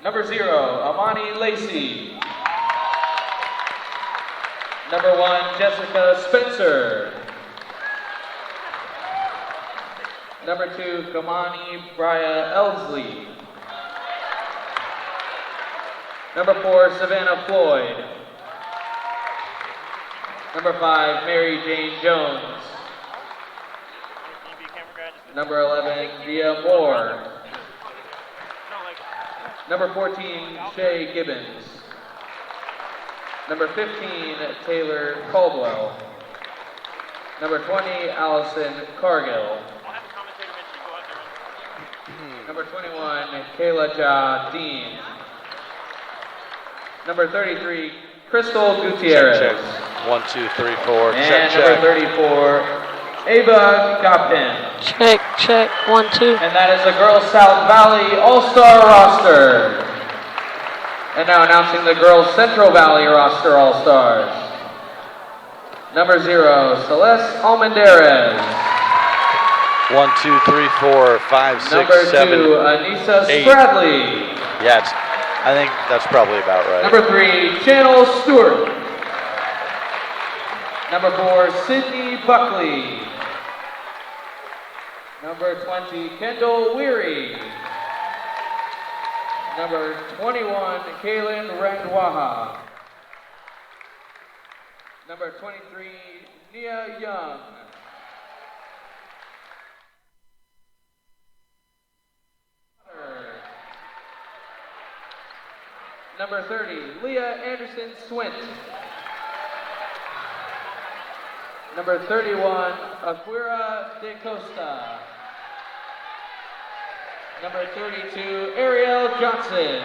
Number 0, Amani Lacey. Number 1, Jessica Spencer. Number 2, Kamani Bria Elsley. Number 4, Savannah Floyd. Number 5, Mary Jane Jones. Number 11, Dia Moore. Number 14, Shay Gibbons. Number 15, Taylor Caldwell. Number 20, Allison Cargill. Number 21, Kayla Ja Dean. Number 33, Crystal Gutierrez. Check. 1, 2, 3, 4. And number 34, Ava Gopin. Check. 1, 2. And that is the Girls South Valley All-Star roster. And now announcing the Girls Central Valley roster All-Stars. Number 0, Celeste Almendarez. 1, 2, 3, 4, 5, 6, Number 7, 2, Anissa 8. Stradley. Yeah, I think that's probably about right. Number 3, Channel Stewart. Number 4, Sydney Buckley. Number 20, Kendall Weary. Number 21, Kaylin Randwaha. Number 23, Nia Young. Number 30, Leah Anderson Swint. Number 31, Aquira De Costa. Number 32, Ariel Johnson.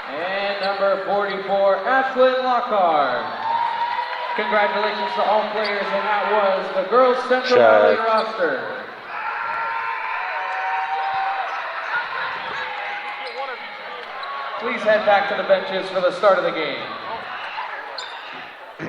And number 44, Ashlyn Lockhart. Congratulations to all players, and that was the Girls Central Valley roster. Please head back to the benches for the start of the game. Did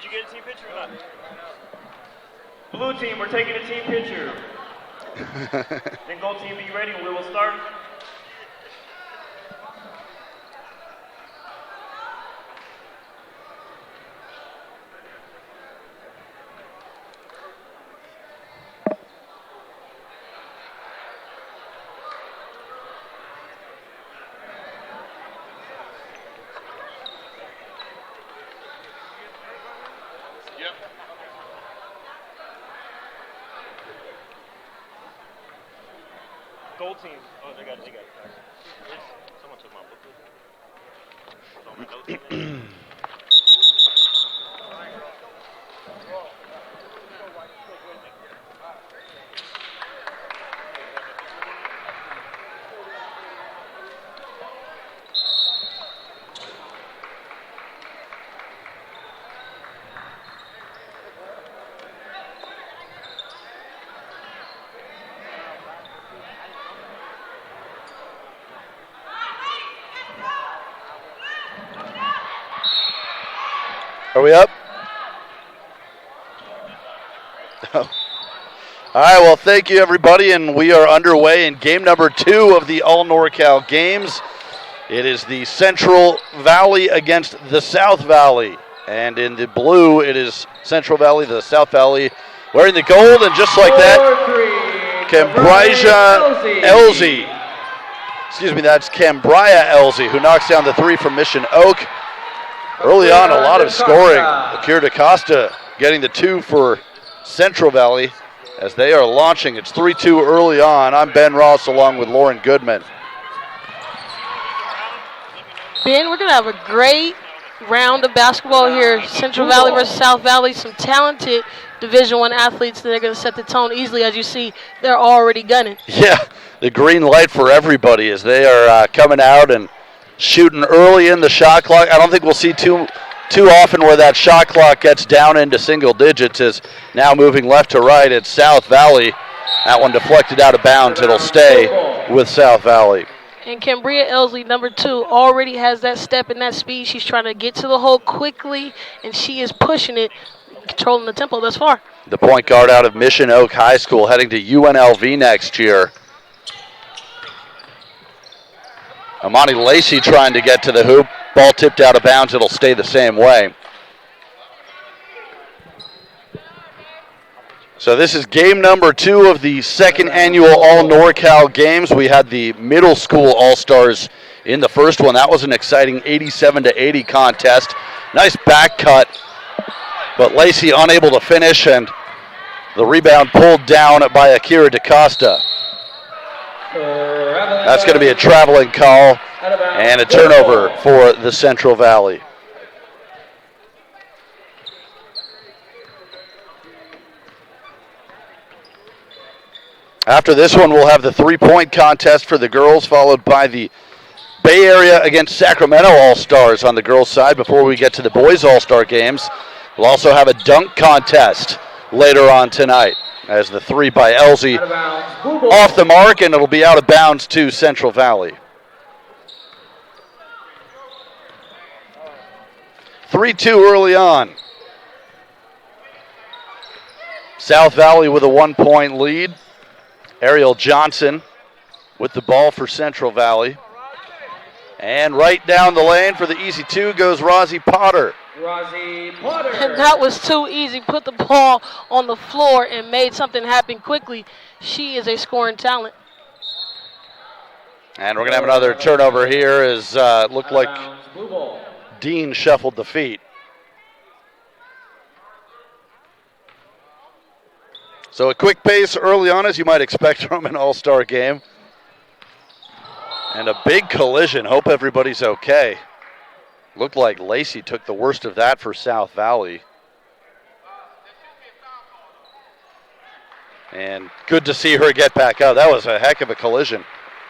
you get a team picture or not? Blue team, we're taking a team picture. Then gold team, be ready and we will start. Gold team. Oh, they got it. Someone took my book. Are we up? Oh. All right, well, thank you, everybody, and we are underway in game number 2 of the All NorCal games. It is the Central Valley against the South Valley, and in the blue, it is Central Valley, the South Valley, wearing the gold, and just like that, Cambria Elsie. Excuse me, that's Cambria Elsie, who knocks down the 3 from Mission Oak. Early on, a lot of scoring. Akira DaCosta getting the 2 for Central Valley as they are launching. It's 3-2 early on. I'm Ben Ross along with Lauren Goodman. Ben, we're going to have a great round of basketball here. Central Valley versus South Valley. Some talented Division I athletes that are going to set the tone easily. As you see, they're already gunning. Yeah, the green light for everybody as they are coming out and shooting early in the shot clock. I don't think we'll see too too often where that shot clock gets down into single digits is now moving left to right. It's South Valley. That one deflected out of bounds. It'll stay with South Valley. And Cambria Elsley, number 2, already has that step and that speed. She's trying to get to the hole quickly, and she is pushing it, controlling the tempo thus far. The point guard out of Mission Oak High School heading to UNLV next year. Amani Lacey trying to get to the hoop. Ball tipped out of bounds. It'll stay the same way. So this is game number 2 of the second annual All-NorCal Games. We had the middle school All-Stars in the first one. That was an exciting 87-80 contest. Nice back cut, but Lacey unable to finish, and the rebound pulled down by Akira DaCosta. That's going to be a traveling call and a turnover for the Central Valley. After this one, we'll have the three-point contest for the girls, followed by the Bay Area against Sacramento All-Stars on the girls' side before we get to the boys' All-Star games. We'll also have a dunk contest later on tonight as the three by Elsie off the mark, and it'll be out of bounds to Central Valley. 3-2 early on. South Valley with a 1-point lead. Ariel Johnson with the ball for Central Valley. And right down the lane for the easy 2 goes Rosie Potter. And that was too easy. Put the ball on the floor and made something happen quickly. She is a scoring talent. And we're going to have another turnover here as it looked like Dean shuffled the feet. So a quick pace early on, as you might expect from an all-star game. And a big collision. Hope everybody's okay. Looked like Lacey took the worst of that for South Valley. And good to see her get back out. That was a heck of a collision.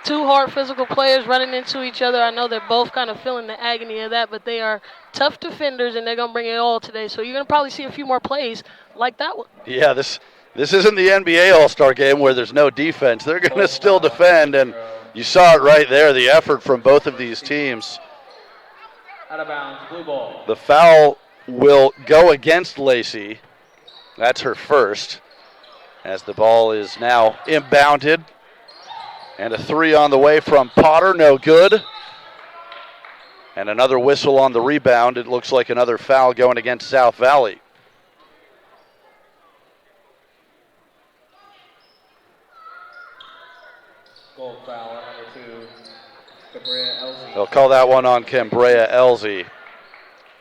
2 hard physical players running into each other. I know they're both kind of feeling the agony of that, but they are tough defenders, and they're going to bring it all today. So you're going to probably see a few more plays like that one. Yeah, this isn't the NBA All-Star game where there's no defense. They're going to still defend, and you saw it right there, the effort from both of these teams. Out of bounds, blue ball. The foul will go against Lacey. That's her first, as the ball is now inbounded. And a 3 on the way from Potter, no good. And another whistle on the rebound. It looks like another foul going against South Valley. Goal foul, number 2, Cambria Elsie. They'll call that one on Cambria Elsie.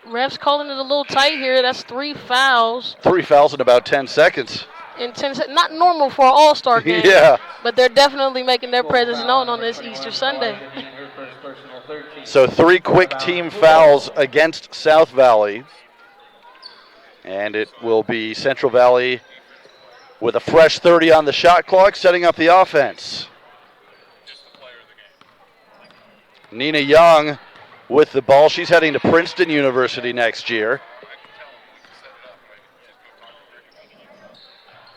Refs calling it a little tight here. That's 3 fouls. 3 fouls in about 10 seconds. In 10 seconds. Not normal for an all-star game. Yeah. But they're definitely making their presence known on this Easter Sunday. So 3 quick team fouls against South Valley. And it will be Central Valley with a fresh 30 on the shot clock, setting up the offense. Nina Young with the ball. She's heading to Princeton University next year.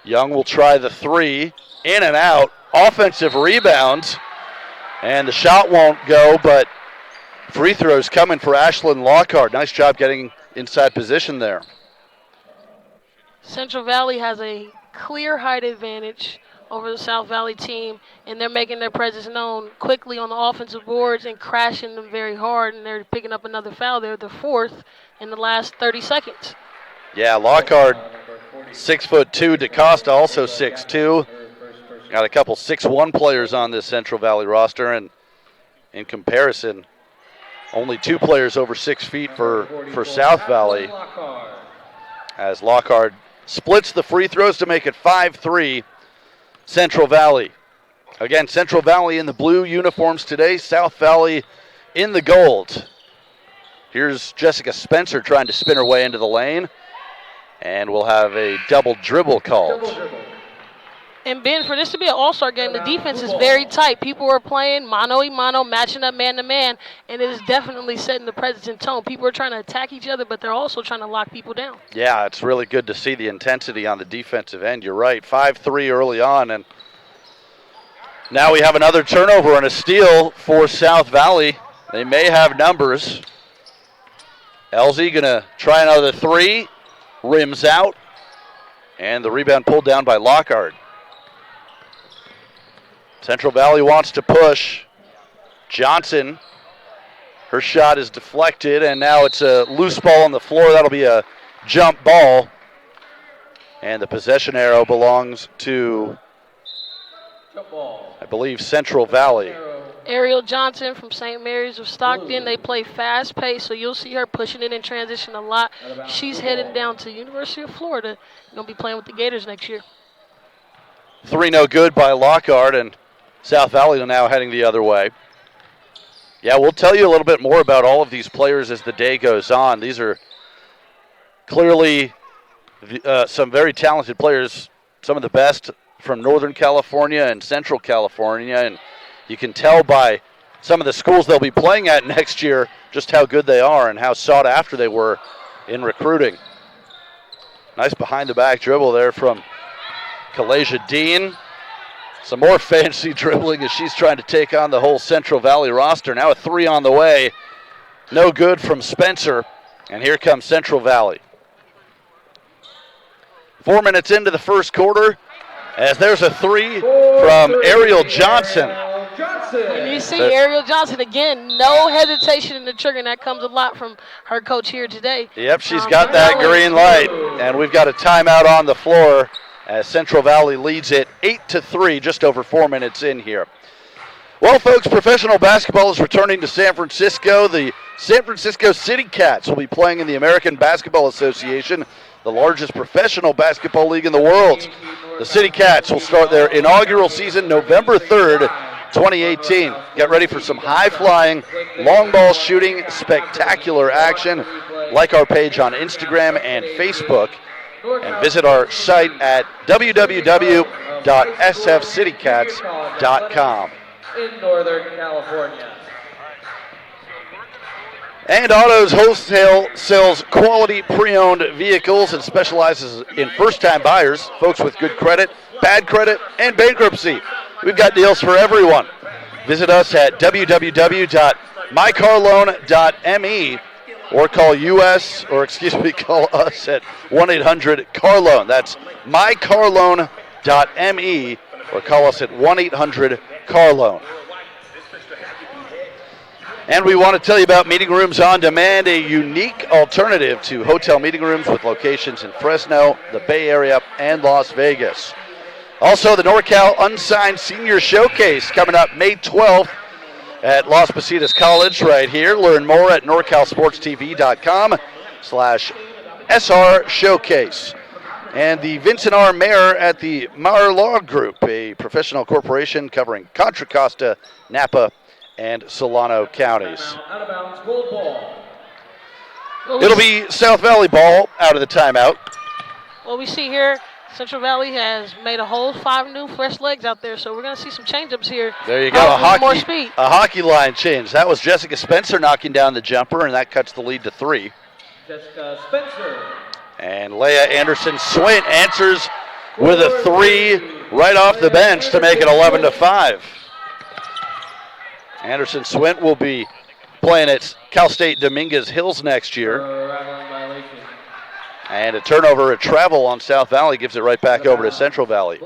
Young will try the 3, in and out, offensive rebounds, and the shot won't go, but free throws coming for Ashlyn Lockhart. Nice job getting inside position there. Central Valley has a clear height advantage over the South Valley team, and they're making their presence known quickly on the offensive boards and crashing them very hard, and they're picking up another foul. They're the 4th in the last 30 seconds. Yeah, Lockhart, 6'2", DaCosta also 6'2". Got a couple 6'1" players on this Central Valley roster, and in comparison, only 2 players over 6 feet for South Valley. As Lockhart splits the free throws to make it 5-3, Central Valley. Again, Central Valley in the blue uniforms today, South Valley in the gold. Here's Jessica Spencer trying to spin her way into the lane. And we'll have a double dribble called. And Ben, for this to be an all-star game, the defense is very tight. People are playing mano-a-mano, matching up man-to-man, and it is definitely setting the presence and tone. People are trying to attack each other, but they're also trying to lock people down. Yeah, it's really good to see the intensity on the defensive end. You're right, 5-3 early on, and now we have another turnover and a steal for South Valley. They may have numbers. LZ going to try another three, rims out, and the rebound pulled down by Lockhart. Central Valley wants to push. Johnson, her shot is deflected, and now it's a loose ball on the floor. That'll be a jump ball. And the possession arrow belongs to, I believe, Central Valley. Ariel Johnson from St. Mary's of Stockton. They play fast pace, so you'll see her pushing it in transition a lot. She's heading down to University of Florida. Going to be playing with the Gators next year. Three no good by Lockhart, and South Valley now heading the other way. Yeah, we'll tell you a little bit more about all of these players as the day goes on. These are clearly some very talented players, some of the best from Northern California and Central California, and you can tell by some of the schools they'll be playing at next year just how good they are and how sought after they were in recruiting. Nice behind-the-back dribble there from Kalasia Dean. Some more fancy dribbling as she's trying to take on the whole Central Valley roster. Now a three on the way. No good from Spencer. And here comes Central Valley. 4 minutes into the first quarter, as there's a three from Ariel Johnson. And you see Ariel Johnson again, no hesitation in the trigger, and that comes a lot from her coach here today. Yep, she's got that green light, and we've got a timeout on the floor as Central Valley leads it 8-3, just over 4 minutes in here. Well, folks, professional basketball is returning to San Francisco. The San Francisco City Cats will be playing in the American Basketball Association, the largest professional basketball league in the world. The City Cats will start their inaugural season November 3rd, 2018. Get ready for some high-flying, long ball shooting, spectacular action. Like our page on Instagram and Facebook, and visit our site at www.sfcitycats.com. In Northern California. And Autos Wholesale sells quality pre-owned vehicles and specializes in first-time buyers, folks with good credit, bad credit, and bankruptcy. We've got deals for everyone. Visit us at www.mycarloan.me or call call us at 1-800-CAR-LOAN. That's mycarloan.me or call us at 1-800-CAR-LOAN. And we want to tell you about Meeting Rooms on Demand, a unique alternative to hotel meeting rooms with locations in Fresno, the Bay Area, and Las Vegas. Also, the NorCal Unsigned Senior Showcase coming up May 12th at Las Positas College right here. Learn more at norcalsportstv.com/SR Showcase. And the Vincent R. Mayer at the Maher Law Group, a professional corporation covering Contra Costa, Napa, and Solano counties. Out of bounds, gold ball. It'll be South Valley ball out of the timeout. What we see here, Central Valley has made a whole 5 new fresh legs out there, so we're going to see some change-ups here. There you go, more speed. A hockey line change. That was Jessica Spencer knocking down the jumper, and that cuts the lead to 3. Jessica Spencer. And Leah Anderson-Swint answers with a 3 right off the bench to make it 11-5. Anderson-Swint will be playing at Cal State Dominguez Hills next year. And a turnover, a travel on South Valley gives it right back over to Central Valley.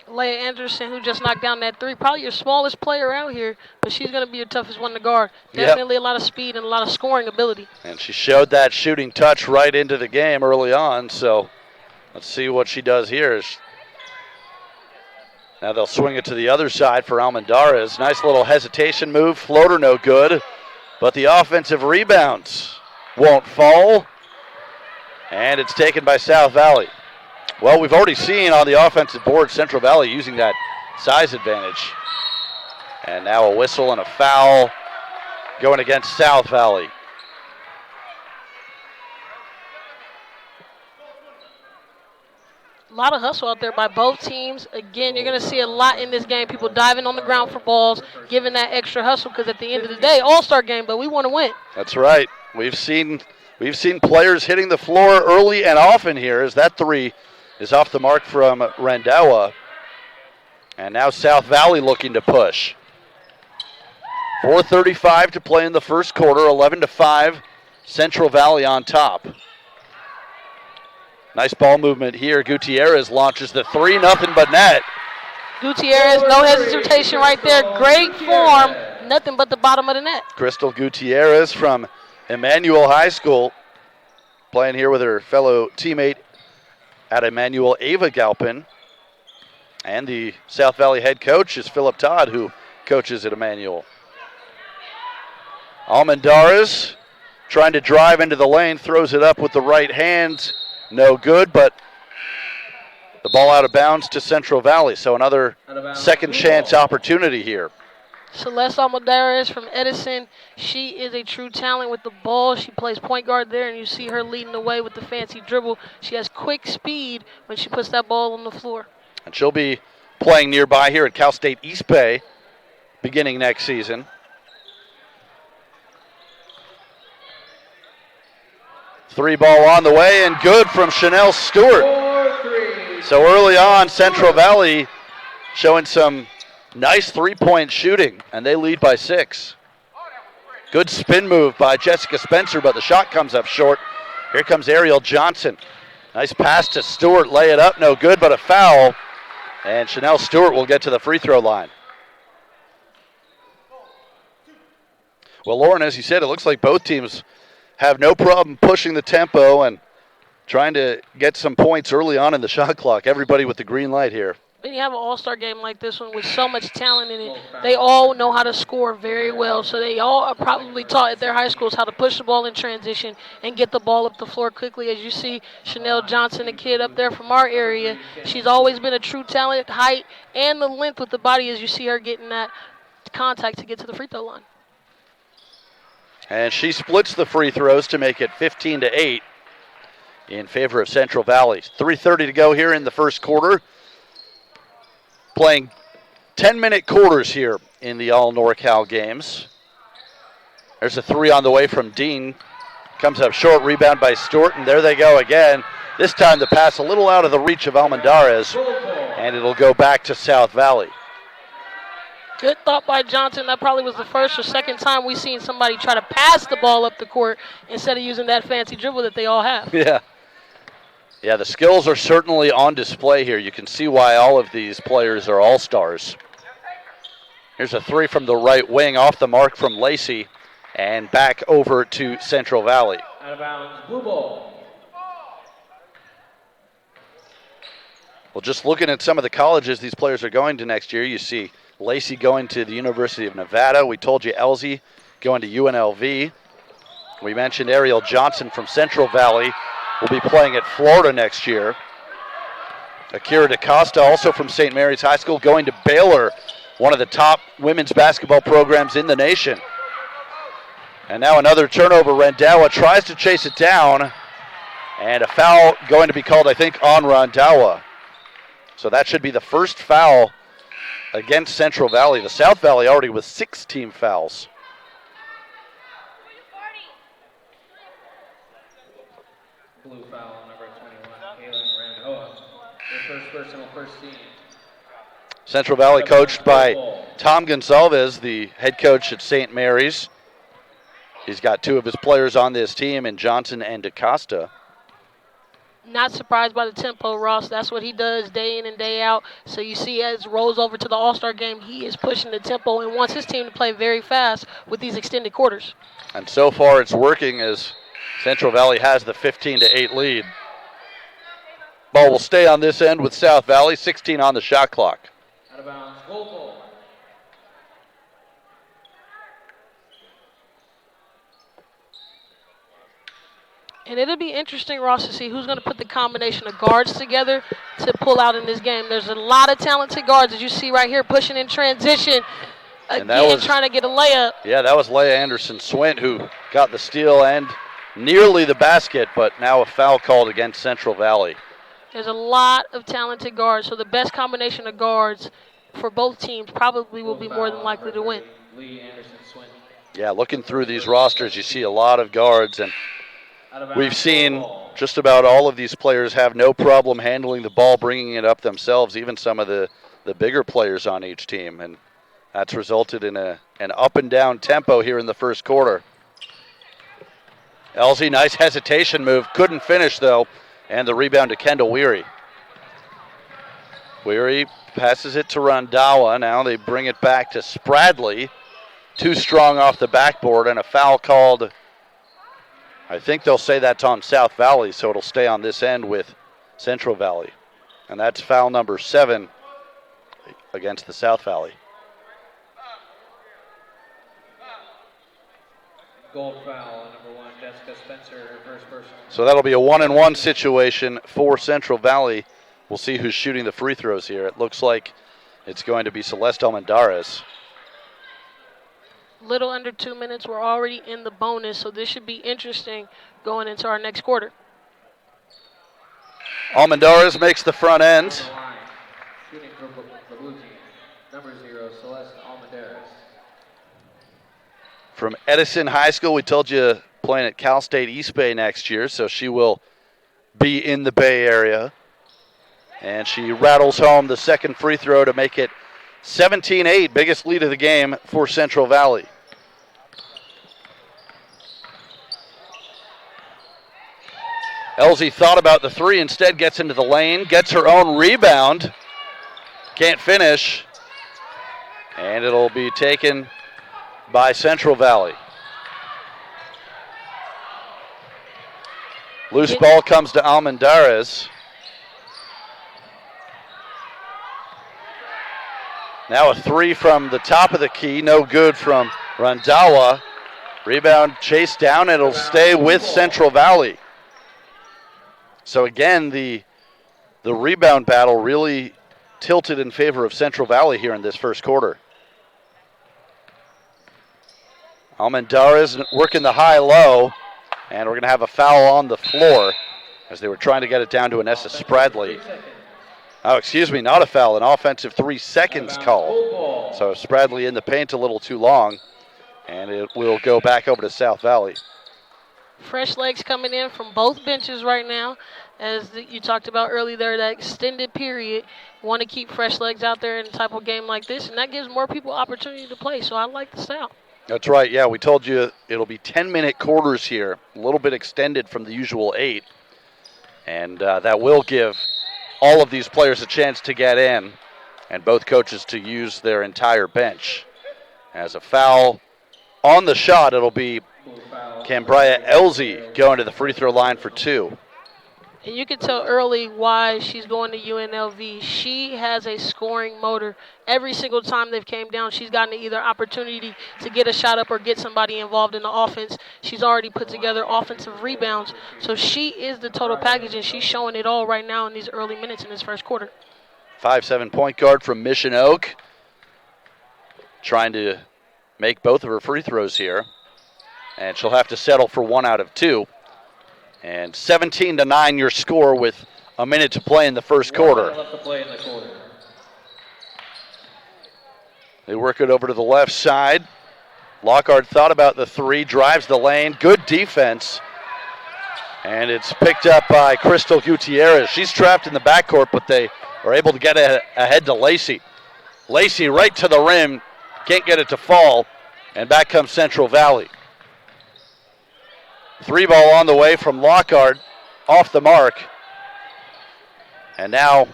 Leah Anderson, who just knocked down that 3, probably your smallest player out here, but she's going to be your toughest one to guard. Definitely a lot of speed and a lot of scoring ability. And she showed that shooting touch right into the game early on, so let's see what she does here. Now they'll swing it to the other side for Almendarez. Nice little hesitation move, floater no good, but the offensive rebounds won't fall, and it's taken by South Valley. Well, we've already seen on the offensive board Central Valley using that size advantage. And now a whistle and a foul going against South Valley. A lot of hustle out there by both teams. Again, you're going to see a lot in this game. People diving on the ground for balls, giving that extra hustle because at the end of the day, all-star game, but we want to win. That's right. We've seen players hitting the floor early and often here as that three is off the mark from Randawa. And now South Valley looking to push. 4:35 to play in the first quarter, 11-5, Central Valley on top. Nice ball movement here. Gutierrez launches the three, nothing but net. Gutierrez, no hesitation right there. Great form, nothing but the bottom of the net. Crystal Gutierrez from Emmanuel High School, playing here with her fellow teammate at Emmanuel, Ava Galpin. And the South Valley head coach is Philip Todd, who coaches at Emmanuel. Almendarez trying to drive into the lane, throws it up with the right hand. No good, but the ball out of bounds to Central Valley. So another second chance opportunity here. Celeste Almendarez from Edison. She is a true talent with the ball. She plays point guard there, and you see her leading the way with the fancy dribble. She has quick speed when she puts that ball on the floor. And she'll be playing nearby here at Cal State East Bay beginning next season. Three ball on the way and good from Chanel Stewart. So early on, Central Valley showing some nice three-point shooting, and they lead by 6. Good spin move by Jessica Spencer, but the shot comes up short. Here comes Ariel Johnson. Nice pass to Stewart, lay it up, no good, but a foul. And Chanel Stewart will get to the free throw line. Well, Lauren, as you said, it looks like both teams have no problem pushing the tempo and trying to get some points early on in the shot clock. Everybody with the green light here. When you have an all-star game like this one with so much talent in it, they all know how to score very well. So they all are probably taught at their high schools how to push the ball in transition and get the ball up the floor quickly. As you see, Chanel Johnson, a kid up there from our area, she's always been a true talent, height, and the length with the body as you see her getting that contact to get to the free throw line. And she splits the free throws to make it 15-8 in favor of Central Valley. 3:30 to go here in the first quarter. Playing 10-minute quarters here in the all NorCal games. There's a three on the way from Dean. Comes up short, rebound by Stewart, and there they go again. This time the pass a little out of the reach of Almendarez, and it'll go back to South Valley. Good thought by Johnson. That probably was the first or second time we've seen somebody try to pass the ball up the court instead of using that fancy dribble that they all have. Yeah, the skills are certainly on display here. You can see why all of these players are all-stars. Here's a three from the right wing, off the mark from Lacey, and back over to Central Valley. Out of bounds, blue ball. Well, just looking at some of the colleges these players are going to next year, you see Lacey going to the University of Nevada. We told you Elsie going to UNLV. We mentioned Ariel Johnson from Central Valley will be playing at Florida next year. Akira DaCosta, also from St. Mary's High School, going to Baylor, one of the top women's basketball programs in the nation. And now another turnover. Randawa tries to chase it down, and a foul going to be called, I think, on Randawa. So that should be the first foul against Central Valley. The South Valley already with 6 team fouls. Blue foul on number 21, Kaylin Randawa. Their first personal, first team. Central Valley coached by Tom Gonsalves, the head coach at St. Mary's. He's got 2 of his players on this team, in Johnson and DaCosta. Not surprised by the tempo, Ross. That's what he does day in and day out. So you see as rolls over to the All-Star game, he is pushing the tempo and wants his team to play very fast with these extended quarters. And so far it's working as Central Valley has the 15-8 lead. Ball will stay on this end with South Valley, 16 on the shot clock. Out of bounds, goal ball. And it'll be interesting, Ross, to see who's going to put the combination of guards together to pull out in this game. There's a lot of talented guards, as you see right here, pushing in transition, again, trying to get a layup. Yeah, that was Leia Anderson-Swint who got the steal and nearly the basket, but now a foul called against Central Valley. There's a lot of talented guards, so the best combination of guards for both teams probably will be more than likely to win. Yeah, looking through these rosters, you see a lot of guards, and we've seen just about all of these players have no problem handling the ball, bringing it up themselves, even some of the bigger players on each team, and that's resulted in an up-and-down tempo here in the first quarter. Elsie, nice hesitation move, couldn't finish, though, and the rebound to Kendall Weary. Weary passes it to Rondawa. Now they bring it back to Spradley. Too strong off the backboard, and a foul called. I think they'll say that's on South Valley, so it'll stay on this end with Central Valley. And that's foul number 7 against the South Valley. Gold foul, number 1, Jessica Spencer, her first personal. So that'll be a 1-and-1 situation for Central Valley. We'll see who's shooting the free throws here. It looks like it's going to be Celeste Almendarez. Little under 2 minutes. We're already in the bonus, so this should be interesting going into our next quarter. Almendarez makes the front end. Shooting for the blue team, number 0, Celeste Almendarez. From Edison High School, we told you playing at Cal State East Bay next year, so she will be in the Bay Area. And she rattles home the second free throw to make it 17-8, biggest lead of the game for Central Valley. Elsie thought about the three, instead gets into the lane, gets her own rebound, can't finish, and it'll be taken by Central Valley. Loose ball comes to Almendarez. Now a three from the top of the key, no good from Rondawa. Rebound chased down, and it'll stay with Central Valley. So again, the rebound battle really tilted in favor of Central Valley here in this first quarter. Almendarez working the high-low, and we're going to have a foul on the floor as they were trying to get it down to Anessa Spradley. Oh, excuse me, not a foul, an offensive 3 seconds call. So Spradley in the paint a little too long, and it will go back over to South Valley. Fresh legs coming in from both benches right now. As you talked about earlier there, that extended period, you want to keep fresh legs out there in a type of game like this, and that gives more people opportunity to play, so I like the style. That's right, yeah, we told you it'll be 10-minute quarters here, a little bit extended from the usual 8, and that will give all of these players a chance to get in, and both coaches to use their entire bench. As a foul on the shot, it'll be Cambria Elsie going to the free throw line for 2. And you can tell early why she's going to UNLV. She has a scoring motor. Every single time they've came down, she's gotten either opportunity to get a shot up or get somebody involved in the offense. She's already put together offensive rebounds. So she is the total package, and she's showing it all right now in these early minutes in this first quarter. 5'7" point guard from Mission Oak, trying to make both of her free throws here. And she'll have to settle for 1 out of 2. And 17-9 your score with a minute to play in the first quarter. They work it over to the left side. Lockhart thought about the 3, drives the lane. Good defense. And it's picked up by Crystal Gutierrez. She's trapped in the backcourt, but they are able to get ahead to Lacey. Lacey right to the rim. Can't get it to fall. And back comes Central Valley. 3 ball on the way from Lockhart, off the mark. And now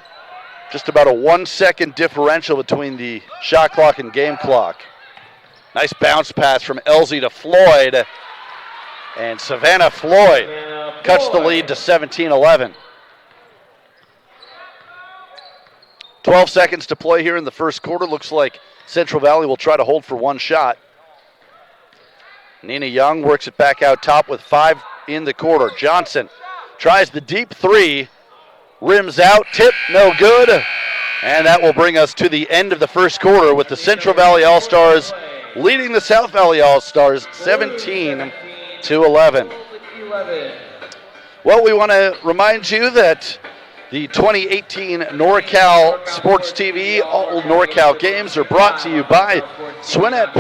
just about a 1-second differential between the shot clock and game clock. Nice bounce pass from Elsie to Floyd. And Savannah Floyd cuts the lead to 17-11. 12 seconds to play here in the first quarter. Looks like Central Valley will try to hold for 1 shot. Nina Young works it back out top with 5 in the quarter. Johnson tries the deep 3, rims out, tip, no good. And that will bring us to the end of the first quarter with the Central Valley All-Stars leading the South Valley All-Stars 17-11. Well, we want to remind you that The 2018 NorCal Sports TV All NorCal games are brought to you by Skynet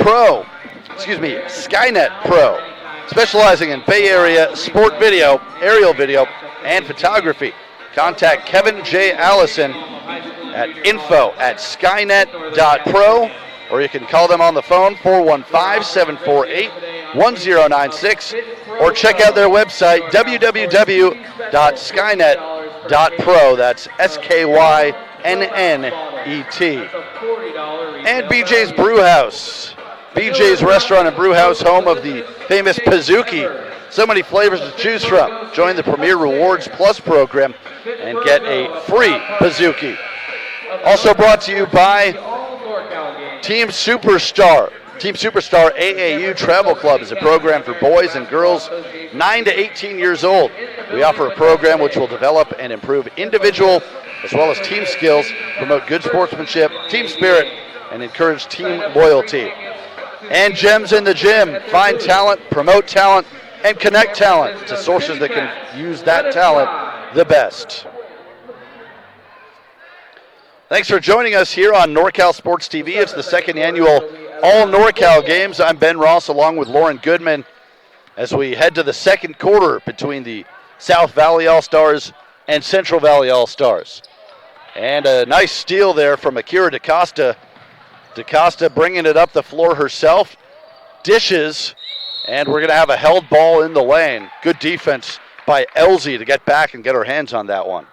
Pro, specializing in Bay Area sport video, aerial video, and photography. Contact Kevin J. Allison at info@skynet.pro, or you can call them on the phone, 415-748-1096, or check out their website, www.skynet.pro. That's SKYNNET. And BJ's Brewhouse. BJ's Restaurant and Brewhouse, home of the famous Pizookie. So many flavors to choose from. Join the Premier Rewards Plus program and get a free Pizookie. Also brought to you by Team Superstar. Team Superstar AAU Travel Club is a program for boys and girls 9 to 18 years old. We offer a program which will develop and improve individual as well as team skills, promote good sportsmanship, team spirit, and encourage team loyalty. And Gems in the Gym. Find talent, promote talent, and connect talent to sources that can use that talent the best. Thanks for joining us here on NorCal Sports TV. It's the second annual All NorCal Games. I'm Ben Ross along with Lauren Goodman as we head to the second quarter between the South Valley All-Stars and Central Valley All-Stars. And a nice steal there from Akira DaCosta. DaCosta bringing it up the floor herself, dishes, and we're going to have a held ball in the lane. Good defense by Elsie to get back and get her hands on that one.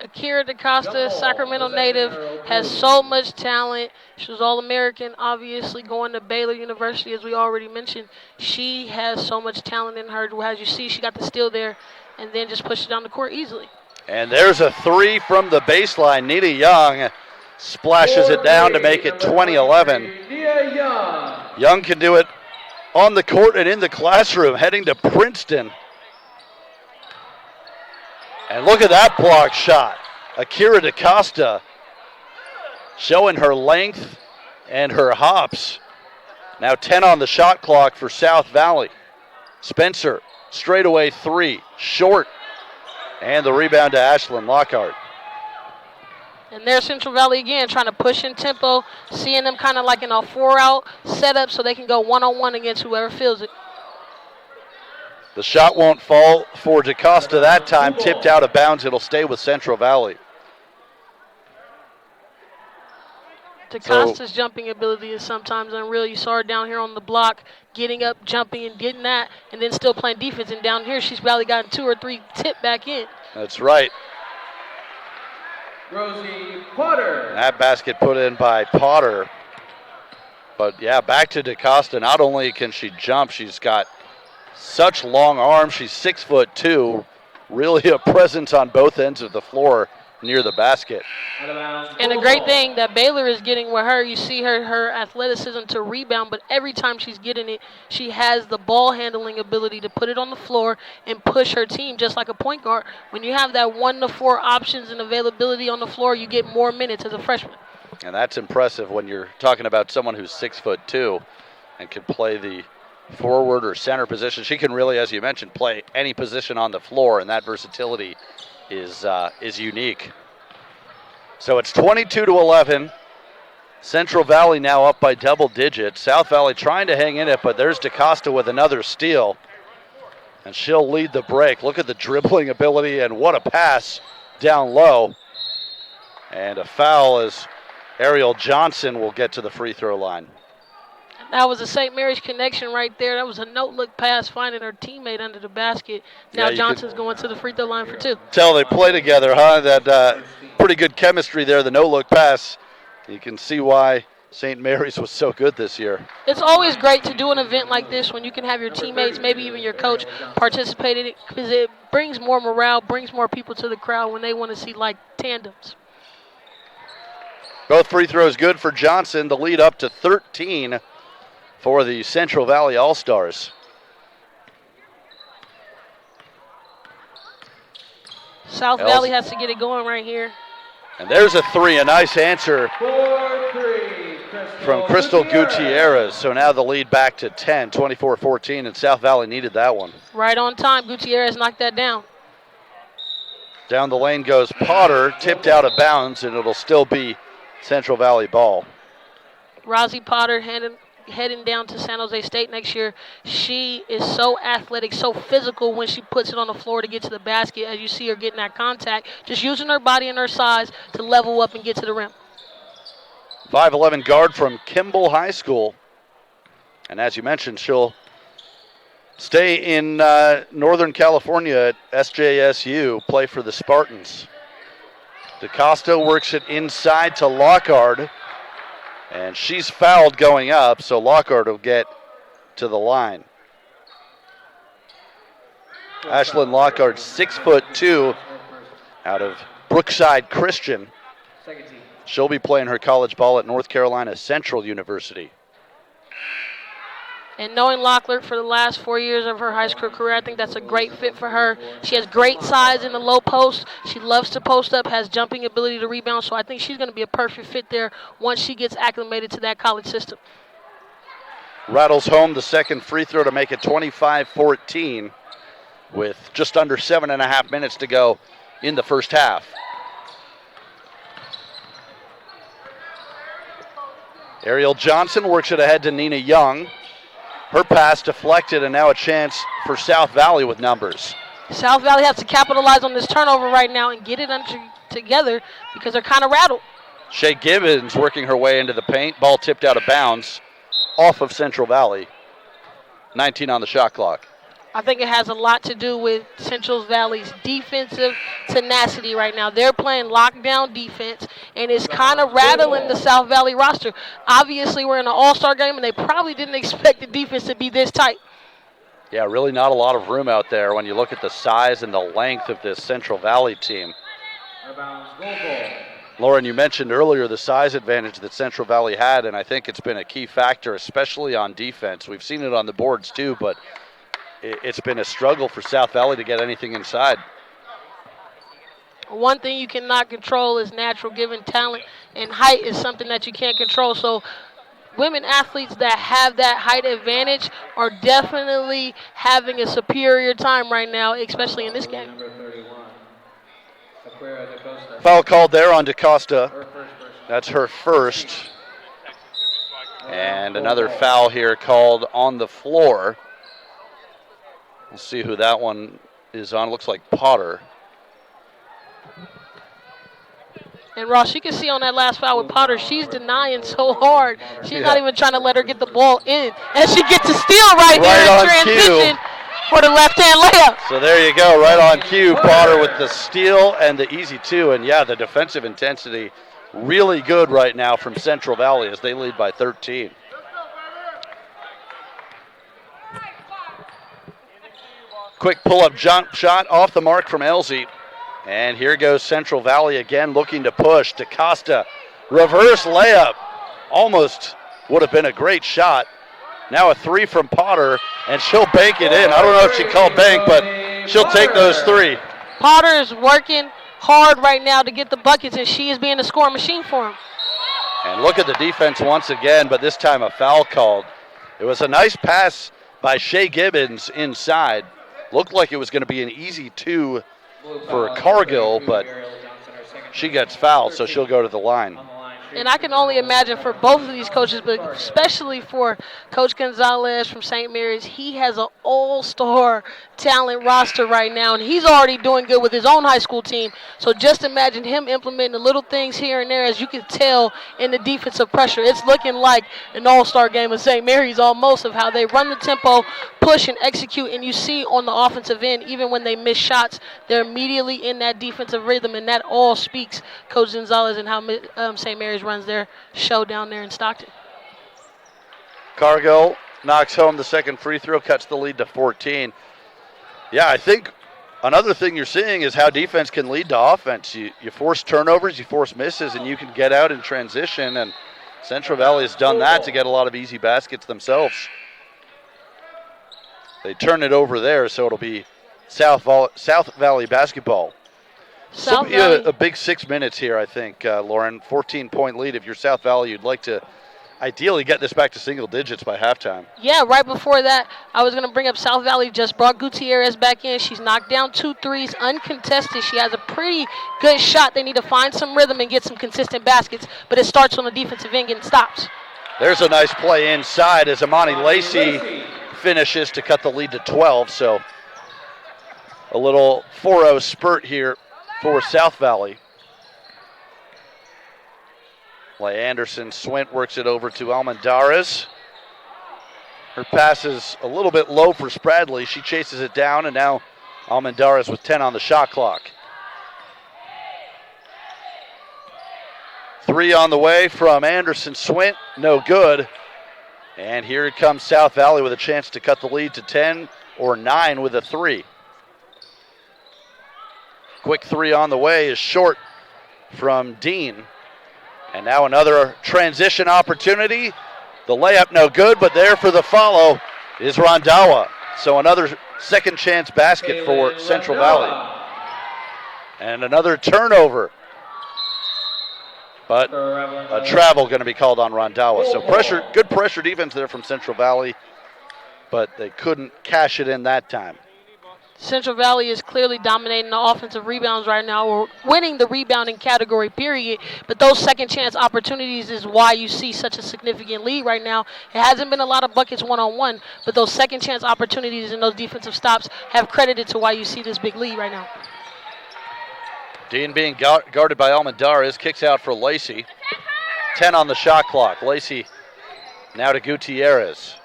Akira DaCosta, Sacramento native, has so much talent. She was All-American, obviously, going to Baylor University, as we already mentioned. She has so much talent in her. As you see, she got the steal there and then just pushed it down the court easily. And there's a three from the baseline. Nita Young splashes it down to make it 20-11. Young can do it on the court and in the classroom, heading to Princeton. And look at that block shot. Akira DaCosta showing her length and her hops. Now 10 on the shot clock for South Valley. Spencer, straightaway three, short. And the rebound to Ashlyn Lockhart. And there's Central Valley again, trying to push in tempo, seeing them kind of like in a 4-out setup so they can go one-on-one against whoever feels it. The shot won't fall for DaCosta that time. Tipped out of bounds. It'll stay with Central Valley. DaCosta's jumping ability is sometimes unreal. You saw her down here on the block, getting up, jumping, and getting that, and then still playing defense. And down here, she's probably gotten 2 or 3 tip back in. That's right. Rosie Potter. That basket put in by Potter. But, yeah, back to DaCosta. Not only can she jump, she's got such long arms. She's 6'2", really a presence on both ends of the floor near the basket. And a great thing that Baylor is getting with her, you see her athleticism to rebound, but every time she's getting it, she has the ball handling ability to put it on the floor and push her team just like a point guard. When you have that 1 to 4 options and availability on the floor, you get more minutes as a freshman. And that's impressive when you're talking about someone who's 6'2" and can play the forward or center position. She can really, as you mentioned, play any position on the floor, and that versatility is unique. So it's 22-11. Central Valley now up by double digits. South Valley trying to hang in it, but there's DaCosta with another steal, and she'll lead the break. Look at the dribbling ability, and what a pass down low. And a foul as Ariel Johnson will get to the free throw line. That was a St. Mary's connection right there. That was a no-look pass, finding her teammate under the basket. Now Johnson's going to the free throw line for 2. Tell they play together, huh? That pretty good chemistry there, the no-look pass. You can see why St. Mary's was so good this year. It's always great to do an event like this when you can have your teammates, maybe even your coach, participate in it, because it brings more morale, brings more people to the crowd when they want to see, like, tandems. Both free throws good for Johnson. The lead up to 13 for the Central Valley All-Stars. South Valley has to get it going right here. And there's a three, a nice answer from Crystal Gutierrez. So now the lead back to 10, 24-14, and South Valley needed that one. Right on time. Gutierrez knocked that down. Down the lane goes Potter, tipped out of bounds, and it'll still be Central Valley ball. Rosie Potter heading down to San Jose State next year. She is so athletic, so physical when she puts it on the floor to get to the basket. As you see her getting that contact, just using her body and her size to level up and get to the rim. 5'11" guard from Kimball High School. And as you mentioned, she'll stay in Northern California at SJSU, play for the Spartans. DaCosta works it inside to Lockhart, and she's fouled going up, so Lockhart will get to the line. Ashlyn Lockhart, 6'2", out of Brookside Christian. She'll be playing her college ball at North Carolina Central University. And knowing Lockhart for the last 4 years of her high school career, I think that's a great fit for her. She has great size in the low post. She loves to post up, has jumping ability to rebound, so I think she's going to be a perfect fit there once she gets acclimated to that college system. Rattles home the second free throw to make it 25-14 with just under 7.5 minutes to go in the first half. Ariel Johnson works it ahead to Nina Young. Her pass deflected, and now a chance for South Valley with numbers. South Valley has to capitalize on this turnover right now and get it together because they're kind of rattled. Shea Gibbons working her way into the paint. Ball tipped out of bounds off of Central Valley. 19 on the shot clock. I think it has a lot to do with Central Valley's defensive tenacity right now. They're playing lockdown defense, and it's kind of rattling the South Valley roster. Obviously, we're in an all-star game, and they probably didn't expect the defense to be this tight. Yeah, really not a lot of room out there when you look at the size and the length of this Central Valley team. Lauren, you mentioned earlier the size advantage that Central Valley had, and I think it's been a key factor, especially on defense. We've seen it on the boards too, but it's been a struggle for South Valley to get anything inside. One thing you cannot control is natural given talent, and height is something that you can't control. So women athletes that have that height advantage are definitely having a superior time right now, especially in this game. Foul called there on DaCosta. That's her first. And another foul here called on the floor. We'll see who that one is on. Looks like Potter. And Ross, you can see on that last foul with Potter, she's denying so hard. She's not even trying to let her get the ball in. And she gets a steal right there in transition for the left-hand layup. So there you go, right on cue. Potter with the steal and the easy two. And yeah, the defensive intensity really good right now from Central Valley as they lead by 13. Quick pull-up jump shot off the mark from Elsie. And here goes Central Valley again looking to push. DaCosta, reverse layup. Almost would have been a great shot. Now a three from Potter, and she'll bank it in. I don't know if she called bank, but she'll take those three. Potter is working hard right now to get the buckets, and she is being a scoring machine for him. And look at the defense once again, but this time a foul called. It was a nice pass by Shea Gibbons inside. Looked like it was going to be an easy two for Cargill, but she gets fouled, so she'll go to the line. And I can only imagine for both of these coaches, but especially for Coach Gonzalez from St. Mary's, he has an all-star talent roster right now, and he's already doing good with his own high school team. So just imagine him implementing the little things here and there, as you can tell in the defensive pressure. It's looking like an all-star game of St. Mary's almost, of how they run the tempo, push, and execute. And you see on the offensive end, even when they miss shots, they're immediately in that defensive rhythm, and that all speaks Coach Gonzalez and how St. Mary's runs their show down there in Stockton. Cargill knocks home the second free throw, cuts the lead to 14. Yeah, I think another thing you're seeing is how defense can lead to offense. You force turnovers, you force misses, and you can get out in transition, and Central Valley has done that to get a lot of easy baskets themselves. They turn it over there, so it'll be South Valley basketball. So a big 6 minutes here, I think, Lauren. 14-point lead. If you're South Valley, you'd like to ideally get this back to single digits by halftime. Yeah, right before that, I was going to bring up South Valley just brought Gutierrez back in. She's knocked down 2 threes, uncontested. She has a pretty good shot. They need to find some rhythm and get some consistent baskets, but it starts on the defensive end getting stops. There's a nice play inside as Amani Lacey finishes to cut the lead to 12. So a little 4-0 spurt here for South Valley. Play Anderson Swint works it over to Almendarez. Her pass is a little bit low for Spradley. She chases it down, and now Almendarez with 10 on the shot clock. 3 on the way from Anderson Swint, no good. And here comes South Valley with a chance to cut the lead to 10 or 9 with a 3. Quick 3 on the way is short from Dean. And now another transition opportunity. The layup no good, but there for the follow is Rondawa. So another second chance basket for Central Valley. And another turnover. But a travel going to be called on Rondawa. So good pressure defense there from Central Valley, but they couldn't cash it in that time. Central Valley is clearly dominating the offensive rebounds right now, or winning the rebounding category, period. But those second chance opportunities is why you see such a significant lead right now. It hasn't been a lot of buckets one-on-one, but those second chance opportunities and those defensive stops have credited to why you see this big lead right now. Dean being guarded by Almendarez, kicks out for Lacey. 10 on the shot clock. Lacey now to Gutierrez.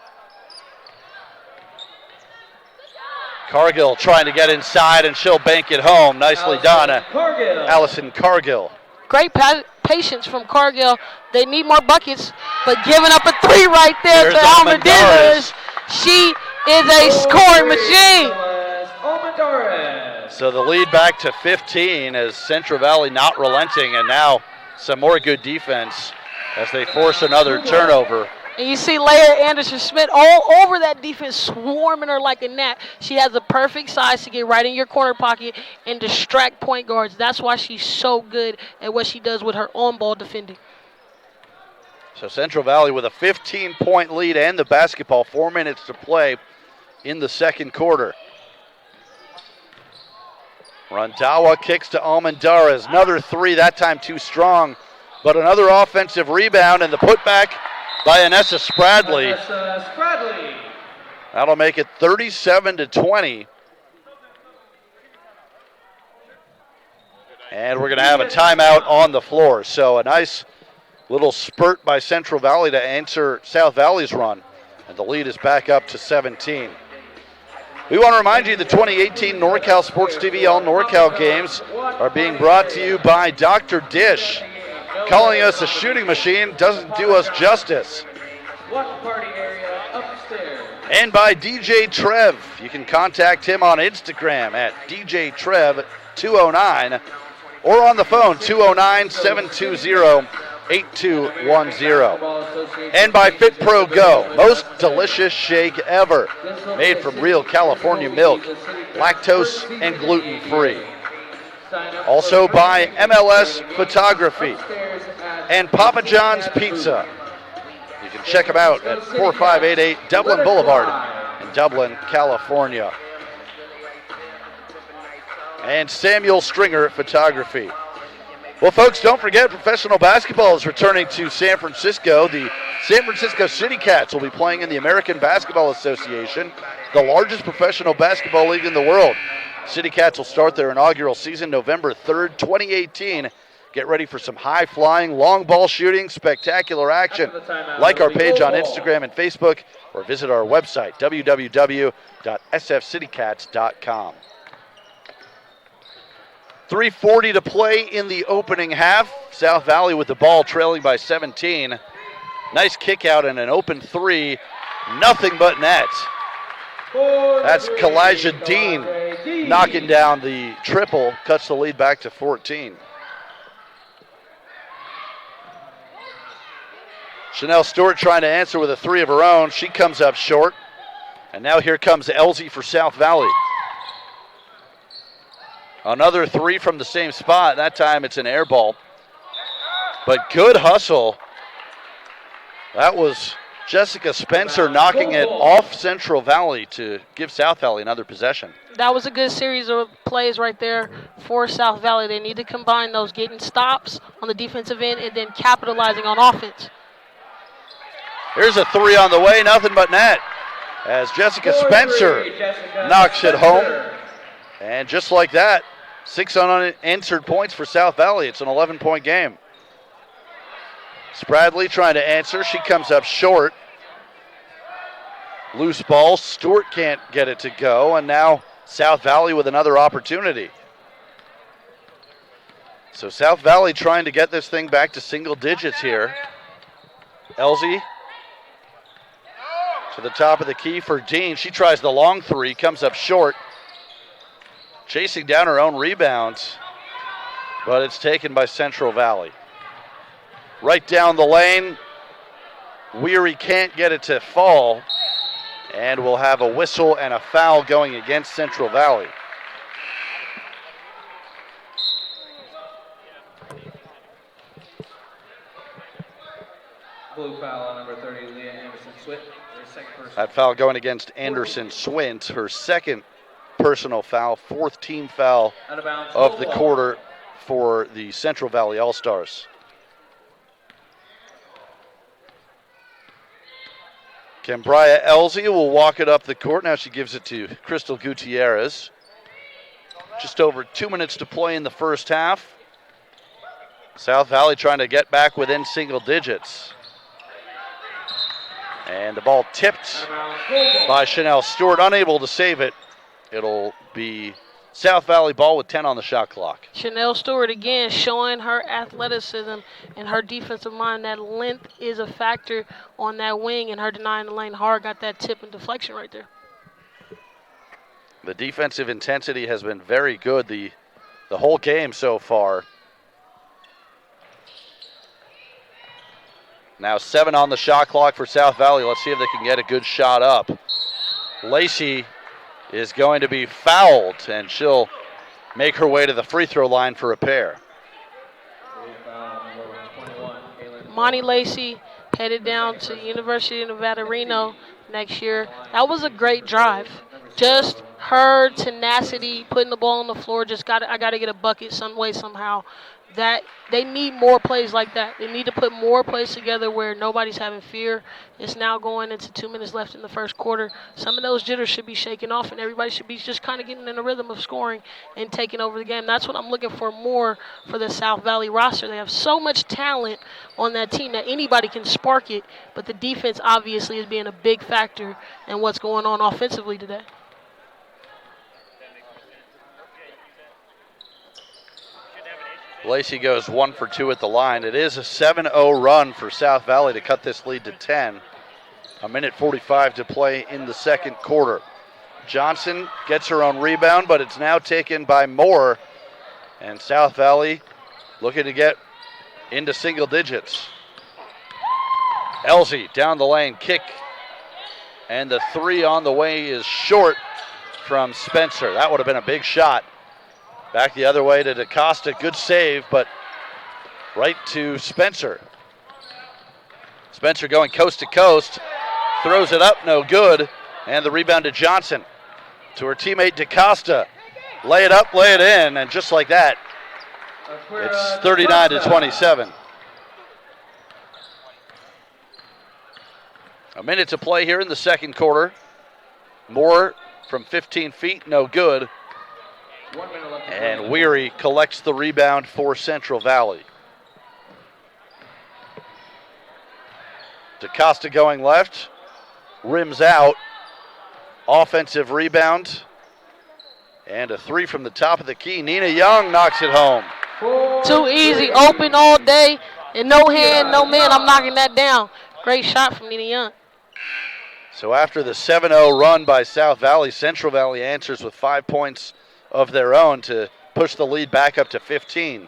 Cargill trying to get inside, and she'll bank it home. Nicely done, Allison Cargill. Great patience from Cargill. They need more buckets, but giving up a 3 right there to Almendarez. She is a scoring machine. So the lead back to 15 as Central Valley not relenting, and now some more good defense as they force another turnover. And you see Leia Anderson-Smith all over that defense, swarming her like a gnat. She has the perfect size to get right in your corner pocket and distract point guards. That's why she's so good at what she does with her on-ball defending. So Central Valley with a 15-point lead and the basketball. 4 minutes to play in the second quarter. Rondawa kicks to Almendarez. Another 3, that time too strong. But another offensive rebound, and the putback by Anessa Spradley. That'll make it 37-20. And we're going to have a timeout on the floor. So a nice little spurt by Central Valley to answer South Valley's run. And the lead is back up to 17. We want to remind you the 2018 NorCal SportsTV All NorCal games are being brought to you by Dr. Dish. Calling us a shooting machine doesn't do us justice. And by DJ Trev. You can contact him on Instagram at DJTrev209 or on the phone 209-720-8210. And by Fit Pro Go, most delicious shake ever, made from real California milk, lactose and gluten-free. Also by MLS Photography and Papa John's Pizza. You can check them out at 4588 Dublin Boulevard in Dublin, California. And Samuel Stringer Photography. Well, folks, don't forget professional basketball is returning to San Francisco. The San Francisco City Cats will be playing in the American Basketball Association, the largest professional basketball league in the world. City Cats will start their inaugural season November 3rd, 2018. Get ready for some high-flying, long ball shooting, spectacular action. Like our page on Instagram and Facebook, or visit our website, www.sfcitycats.com. 3:40 to play in the opening half. South Valley with the ball trailing by 17. Nice kick out and an open 3. Nothing but net. That's Kalijah Dean knocking down the triple, cuts the lead back to 14. Chanel Stewart trying to answer with a 3 of her own. She comes up short. And now here comes Elsie for South Valley. Another 3 from the same spot. That time it's an air ball. But good hustle That was Jessica Spencer knocking it off Central Valley to give South Valley another possession. That was a good series of plays right there for South Valley. They need to combine those, getting stops on the defensive end and then capitalizing on offense. Here's a three on the way, nothing but net. As Jessica Spencer knocks it home. And just like that, 6 unanswered points for South Valley. It's an 11-point game. Spradley trying to answer. She comes up short. Loose ball. Stewart can't get it to go. And now South Valley with another opportunity. So South Valley trying to get this thing back to single digits here. Elsie to the top of the key for Dean. She tries the long three, comes up short. Chasing down her own rebounds, but it's taken by Central Valley. Right down the lane. Weary can't get it to fall, and we'll have a whistle and a foul going against Central Valley. Blue foul on number 30, Leah Anderson-Swint. That foul going against Anderson-Swint, her second personal foul, fourth team foul of the quarter for the Central Valley All-Stars. Cambria Elsie will walk it up the court. Now she gives it to Crystal Gutierrez. Just over 2 minutes to play in the first half. South Valley trying to get back within single digits. And the ball tipped by Chanel Stewart, unable to save it. It'll be South Valley ball with 10 on the shot clock. Chanel Stewart again showing her athleticism and her defensive mind. That length is a factor on that wing, and her denying the lane hard got that tip and deflection right there. The defensive intensity has been very good the whole game so far. Now 7 on the shot clock for South Valley. Let's see if they can get a good shot up. Lacey is going to be fouled, and she'll make her way to the free throw line for a pair. Monty Lacey headed down to University of Nevada, Reno next year. That was a great drive. Just her tenacity, putting the ball on the floor, I got to get a bucket some way, somehow. That they need more plays like that. They need to put more plays together where nobody's having fear. It's now going into 2 minutes left in the first quarter. Some of those jitters should be shaken off, and everybody should be just kind of getting in the rhythm of scoring and taking over the game. That's what I'm looking for more for the South Valley roster. They have so much talent on that team that anybody can spark it, but the defense obviously is being a big factor in what's going on offensively today. Lacey goes 1 for 2 at the line. It is a 7-0 run for South Valley to cut this lead to 10. A minute 45 to play in the second quarter. Johnson gets her own rebound, but it's now taken by Moore. And South Valley looking to get into single digits. Elsie down the lane, kick. And the three on the way is short from Spencer. That would have been a big shot. Back the other way to DaCosta. Good save, but right to Spencer. Spencer going coast to coast. Throws it up, no good. And the rebound to Johnson. To her teammate DaCosta. Lay it up, lay it in, and just like that, it's 39 to 27. A minute to play here in the second quarter. Moore from 15 feet, no good. And Weary collects the rebound for Central Valley. DaCosta going left, rims out, offensive rebound, and a three from the top of the key. Nina Young knocks it home. Too easy, open all day, and no hand, no man. I'm knocking that down. Great shot from Nina Young. So after the 7-0 run by South Valley, Central Valley answers with 5 points of their own to push the lead back up to 15.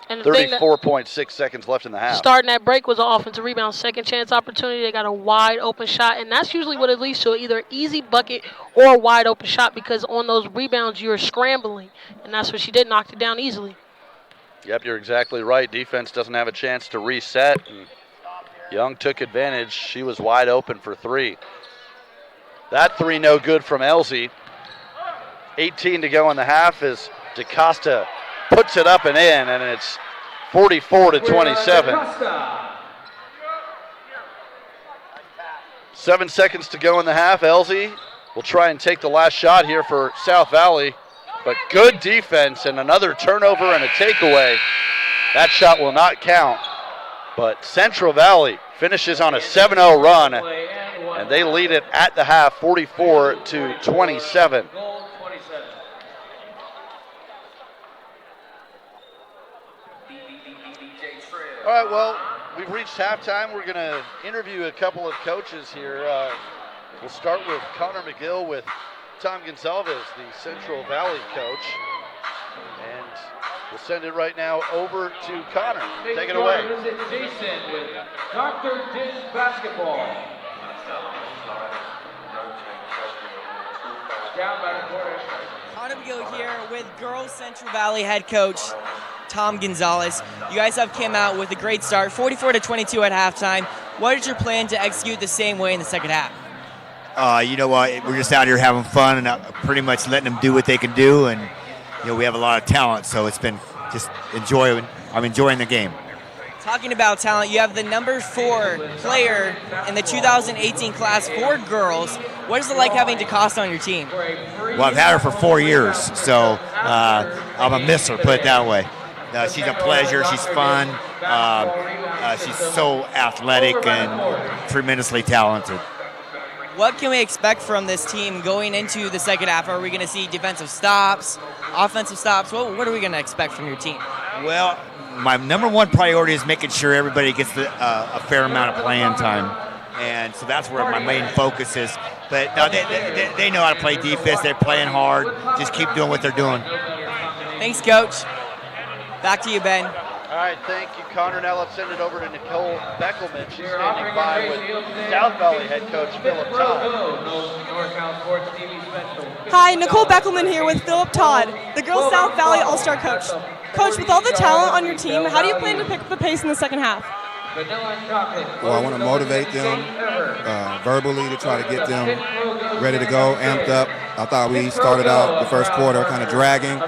And 34.6 seconds left in the half. Starting that break was an offensive rebound, second chance opportunity. They got a wide open shot, and that's usually what it leads to, either easy bucket or a wide open shot, because on those rebounds you're scrambling, and that's what she did, knocked it down easily. Yep, you're exactly right. Defense doesn't have a chance to reset. And Young took advantage. She was wide open for three. That three no good from Elsie. 18 to go in the half as DaCosta puts it up and in, and it's 44 to 27. 7 seconds to go in the half. Elsie will try and take the last shot here for South Valley, but good defense and another turnover and a takeaway. That shot will not count, but Central Valley finishes on a 7-0 run, and they lead it at the half, 44 to 27. All right, well, we've reached halftime. We're going to interview a couple of coaches here. We'll start with Connor McGill with Tom Gonsalves, the Central Valley coach. And we'll send it right now over to Connor. Take it away. Visit Jason with Dr. Dish Basketball. Down by the quarter. Connor McGill here with Girls Central Valley head coach Tom Gonsalves. You guys have came out with a great start, 44 to 22 at halftime. What is your plan to execute the same way in the second half? You know what? We're just out here having fun and pretty much letting them do what they can do. And we have a lot of talent, so it's been just enjoying. I'm enjoying the game. Talking about talent, you have the number 4 player in the 2018 class for girls. What is it like having DaCosta on your team? Well, I've had her for 4 years, so I'm a misser, put it that way. She's a pleasure. She's fun. She's so athletic and tremendously talented. What can we expect from this team going into the second half? Are we going to see defensive stops, offensive stops? What are we going to expect from your team? Well, my number one priority is making sure everybody gets a fair amount of playing time. And so that's where my main focus is. But no, they know how to play defense. They're playing hard. Just keep doing what they're doing. Thanks, Coach. Back to you, Ben. All right, thank you, Connor. Now let's send it over to Nicole Beckelman. She's standing by with South Valley head coach Philip Todd. Hi, Nicole Beckelman here with Philip Todd, the Girls South Valley All-Star coach. Coach, with all the talent on your team, how do you plan to pick up the pace in the second half? Well, I want to motivate them verbally to try to get them ready to go, amped up. I thought we started out the first quarter kind of dragging.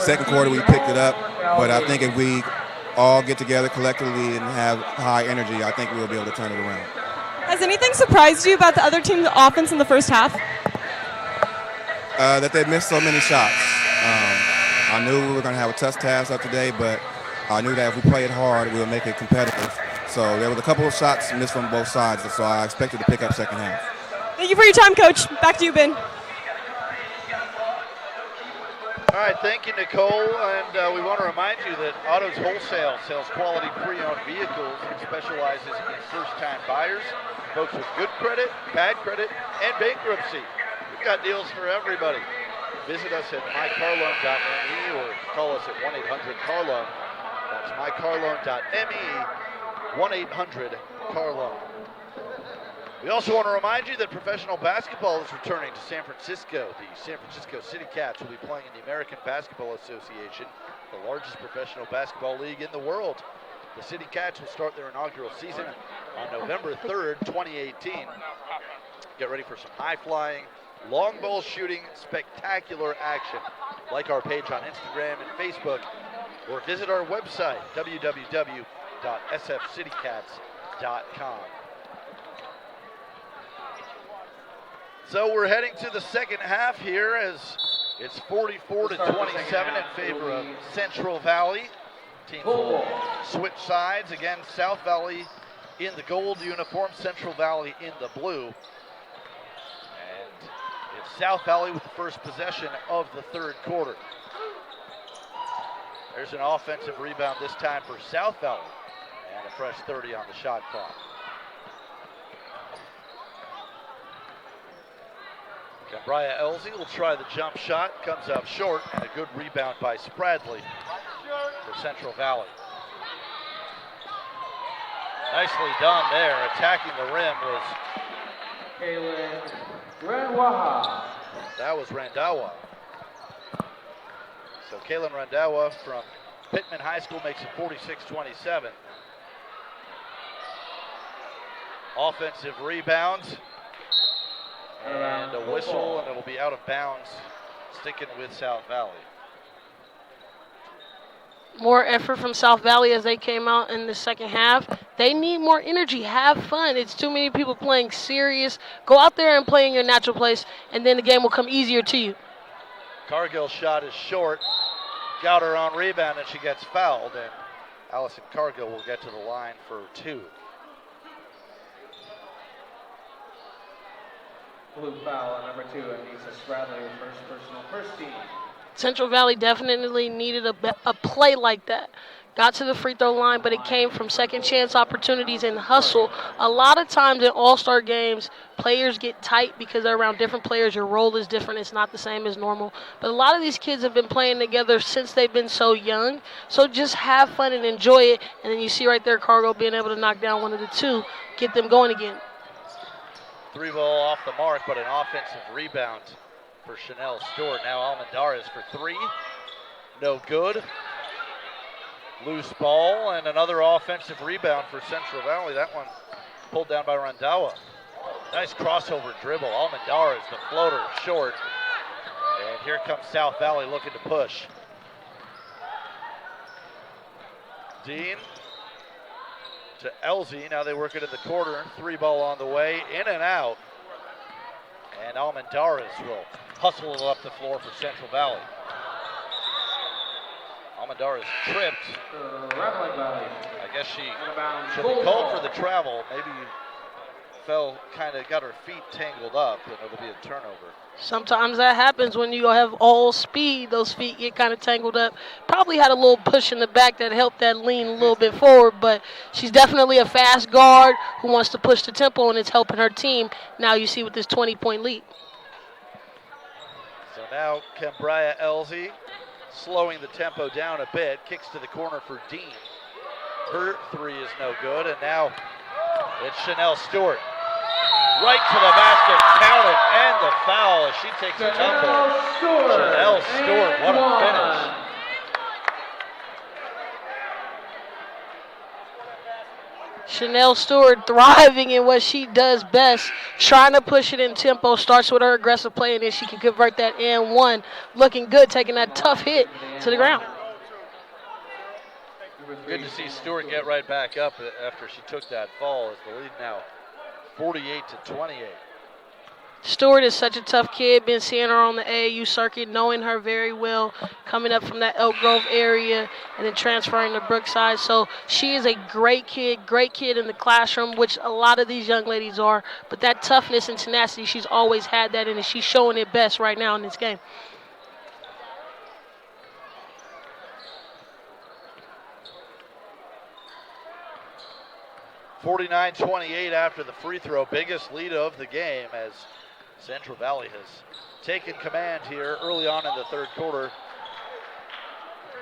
Second quarter, we picked it up. But I think if we all get together collectively and have high energy, I think we'll be able to turn it around. Has anything surprised you about the other team's offense in the first half? That they missed so many shots. I knew we were going to have a tough task up today, but I knew that if we played hard, we'll make it competitive. So there was a couple of shots missed on both sides, so I expected to pick up second half. Thank you for your time, Coach. Back to you, Ben. All right, thank you, Nicole. And we want to remind you that Autos Wholesale sells quality pre-owned vehicles and specializes in first-time buyers, folks with good credit, bad credit, and bankruptcy. We've got deals for everybody. Visit us at mycarloan.me or call us at 1-800-CARLOAN. That's mycarloan.me, 1-800-CARLOAN. We also want to remind you that professional basketball is returning to San Francisco. The San Francisco City Cats will be playing in the American Basketball Association, the largest professional basketball league in the world. The City Cats will start their inaugural season on November 3rd, 2018. Get ready for some high-flying, long ball shooting, spectacular action. Like our page on Instagram and Facebook, or visit our website, www.sfcitycats.com. So we're heading to the second half here as it's 44 to 27 in favor of Central Valley. Teams will switch sides. Again, South Valley in the gold uniform, Central Valley in the blue. And it's South Valley with the first possession of the third quarter. There's an offensive rebound this time for South Valley and a fresh 30 on the shot clock. Bria Elsie will try the jump shot, comes up short, and a good rebound by Spradley for Central Valley. Nicely done there. Attacking the rim was Kaylin Randawa. That was Randawa. So Kaylin Randawa from Pittman High School makes it 46-27. Offensive rebound. And a whistle, and it'll be out of bounds, sticking with South Valley. More effort from South Valley as they came out in the second half. They need more energy. Have fun. It's too many people playing serious. Go out there and play in your natural place, and then the game will come easier to you. Cargill's shot is short. Got her on rebound, and she gets fouled, and Allison Cargill will get to the line for 2. Blue foul on number 2, Anissa Bradley, first personal, first team. Central Valley definitely needed a play like that. Got to the free throw line, but it came from second chance opportunities and hustle. A lot of times in all-star games, players get tight because they're around different players. Your role is different. It's not the same as normal. But a lot of these kids have been playing together since they've been so young. So just have fun and enjoy it. And then you see right there Cargo being able to knock down one of the 2, get them going again. 3 ball off the mark, but an offensive rebound for Chanel Stewart. Now Almendarez for 3. No good. Loose ball and another offensive rebound for Central Valley. That one pulled down by Randawa. Nice crossover dribble. Almendarez, the floater, short. And here comes South Valley looking to push. Dean to Elsie. Now they work it in the corner. 3 ball on the way, in and out. And Almendarez will hustle it up the floor for Central Valley. Almendarez tripped. I guess she'll be called for the travel. Maybe fell, kind of got her feet tangled up, and it'll be a turnover. Sometimes that happens when you have all speed. Those feet get kind of tangled up. Probably had a little push in the back that helped that lean a little bit forward, but she's definitely a fast guard who wants to push the tempo, and it's helping her team. Now you see with this 20-point lead. So now Cambria Elsie slowing the tempo down a bit, kicks to the corner for Dean. Her 3 is no good, and now it's Chanel Stewart. Right to the basket, count it, and the foul as she takes a tumble. Chanel Stewart, what a finish. Chanel Stewart thriving in what she does best, trying to push it in tempo, starts with her aggressive play, and then she can convert that and 1. Looking good, taking that tough hit to the ground. Good to see Stewart get right back up after she took that fall, as the lead now 48-28. Stewart is such a tough kid. Been seeing her on the AAU circuit, knowing her very well, coming up from that Elk Grove area and then transferring to Brookside. So she is a great kid in the classroom, which a lot of these young ladies are. But that toughness and tenacity, she's always had that, and she's showing it best right now in this game. (49-28) after the free throw, biggest lead of the game as Central Valley has taken command here early on in the third quarter.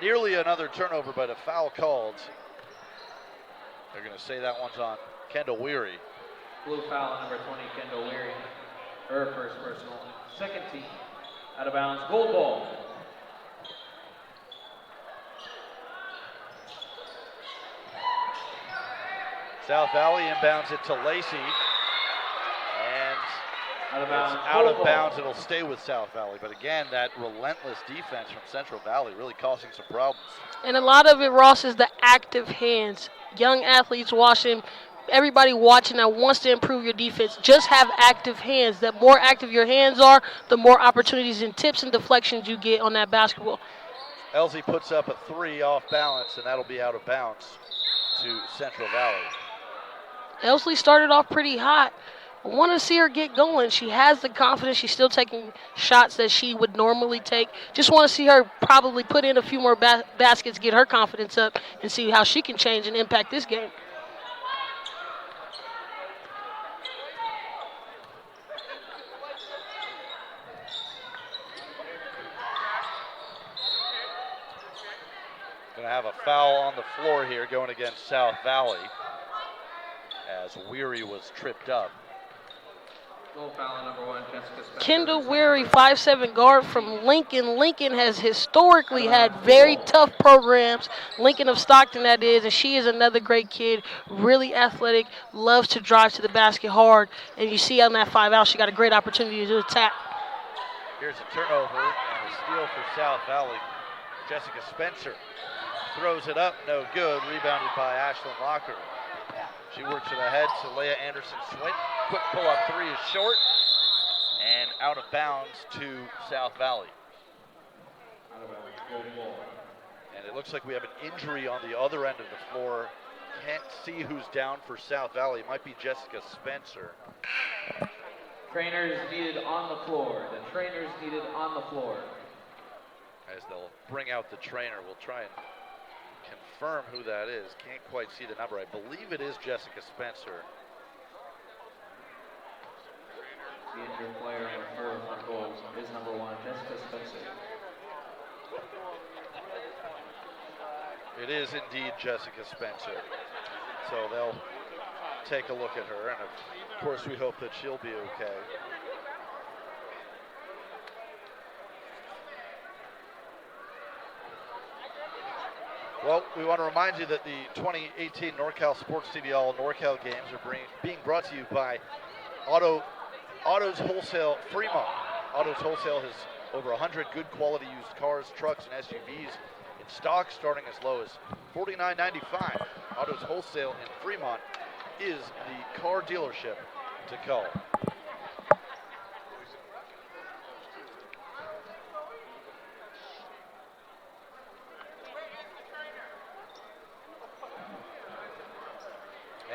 Nearly another turnover, but a foul called. They're going to say that one's on Kendall Weary. Blue foul on number 20, Kendall Weary. Her first personal, second team. Out of bounds, goal ball. South Valley inbounds it to Lacey. And out of bounds. It's out of bounds. It'll stay with South Valley. But again, that relentless defense from Central Valley really causing some problems. And a lot of it, Ross, is the active hands. Young athletes watching, everybody watching that wants to improve your defense. Just have active hands. The more active your hands are, the more opportunities and tips and deflections you get on that basketball. Elsie puts up a 3 off balance, and that'll be out of bounds to Central Valley. Elsie started off pretty hot. I want to see her get going. She has the confidence. She's still taking shots that she would normally take. Just want to see her probably put in a few more baskets, get her confidence up, and see how she can change and impact this game. Going to have a foul on the floor here going against South Valley as Weary was tripped up. Goal foul on number 1, Jessica Spencer. Kendall Weary, 5'7" guard from Lincoln. Lincoln has historically had very tough programs. Lincoln of Stockton, that is, and she is another great kid, really athletic, loves to drive to the basket hard. And you see on that 5 out, she got a great opportunity to attack. Here's a turnover and a steal for South Valley. Jessica Spencer throws it up, no good. Rebounded by Ashlyn Locker. She works it ahead to Leah Anderson-Swint. Quick pull-up three is short and out of bounds to South Valley. And it looks like we have an injury on the other end of the floor. Can't see who's down for South Valley. It might be Jessica Spencer. Trainers needed on the floor. The trainers needed on the floor. As they'll bring out the trainer, we'll try and confirm who that is. Can't quite see the number. I believe it is Jessica Spencer. The injured player on the floor for goals is number 1, Jessica Spencer. It is indeed Jessica Spencer. So they'll take a look at her, and of course we hope that she'll be okay. Well, we want to remind you that the 2018 NorCal SportsTV All NorCal games are being brought to you by Autos Wholesale Fremont. Autos Wholesale has over 100 good quality used cars, trucks, and SUVs in stock starting as low as $49.95. Autos Wholesale in Fremont is the car dealership to call.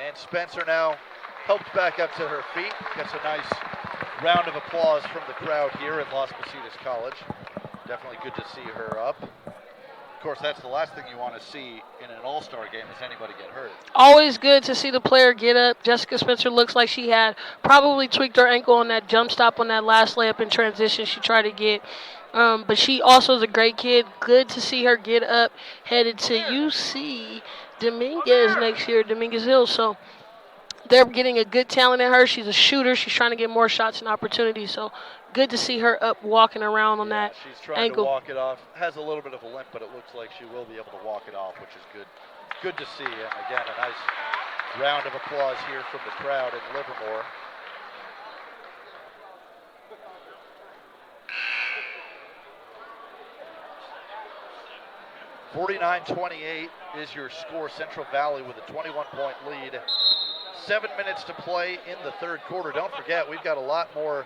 And Spencer now helped back up to her feet. Gets a nice round of applause from the crowd here at Las Positas College. Definitely good to see her up. Of course, that's the last thing you want to see in an all-star game is anybody get hurt. Always good to see the player get up. Jessica Spencer looks like she had probably tweaked her ankle on that jump stop on that last layup in transition she tried to get. But she also is a great kid. Good to see her get up, headed to UC Dominguez next year, Dominguez Hills. So they're getting a good talent in her. She's a shooter. She's trying to get more shots and opportunities. So good to see her up walking around on that she's trying ankle. to walk it off. Has a little bit of a limp, but it looks like she will be able to walk it off, which is good. Good to see. And again, a nice round of applause here from the crowd in Livermore. (49-28) is your score. Central Valley with a 21-point lead. 7 minutes to play in the third quarter. Don't forget, we've got a lot more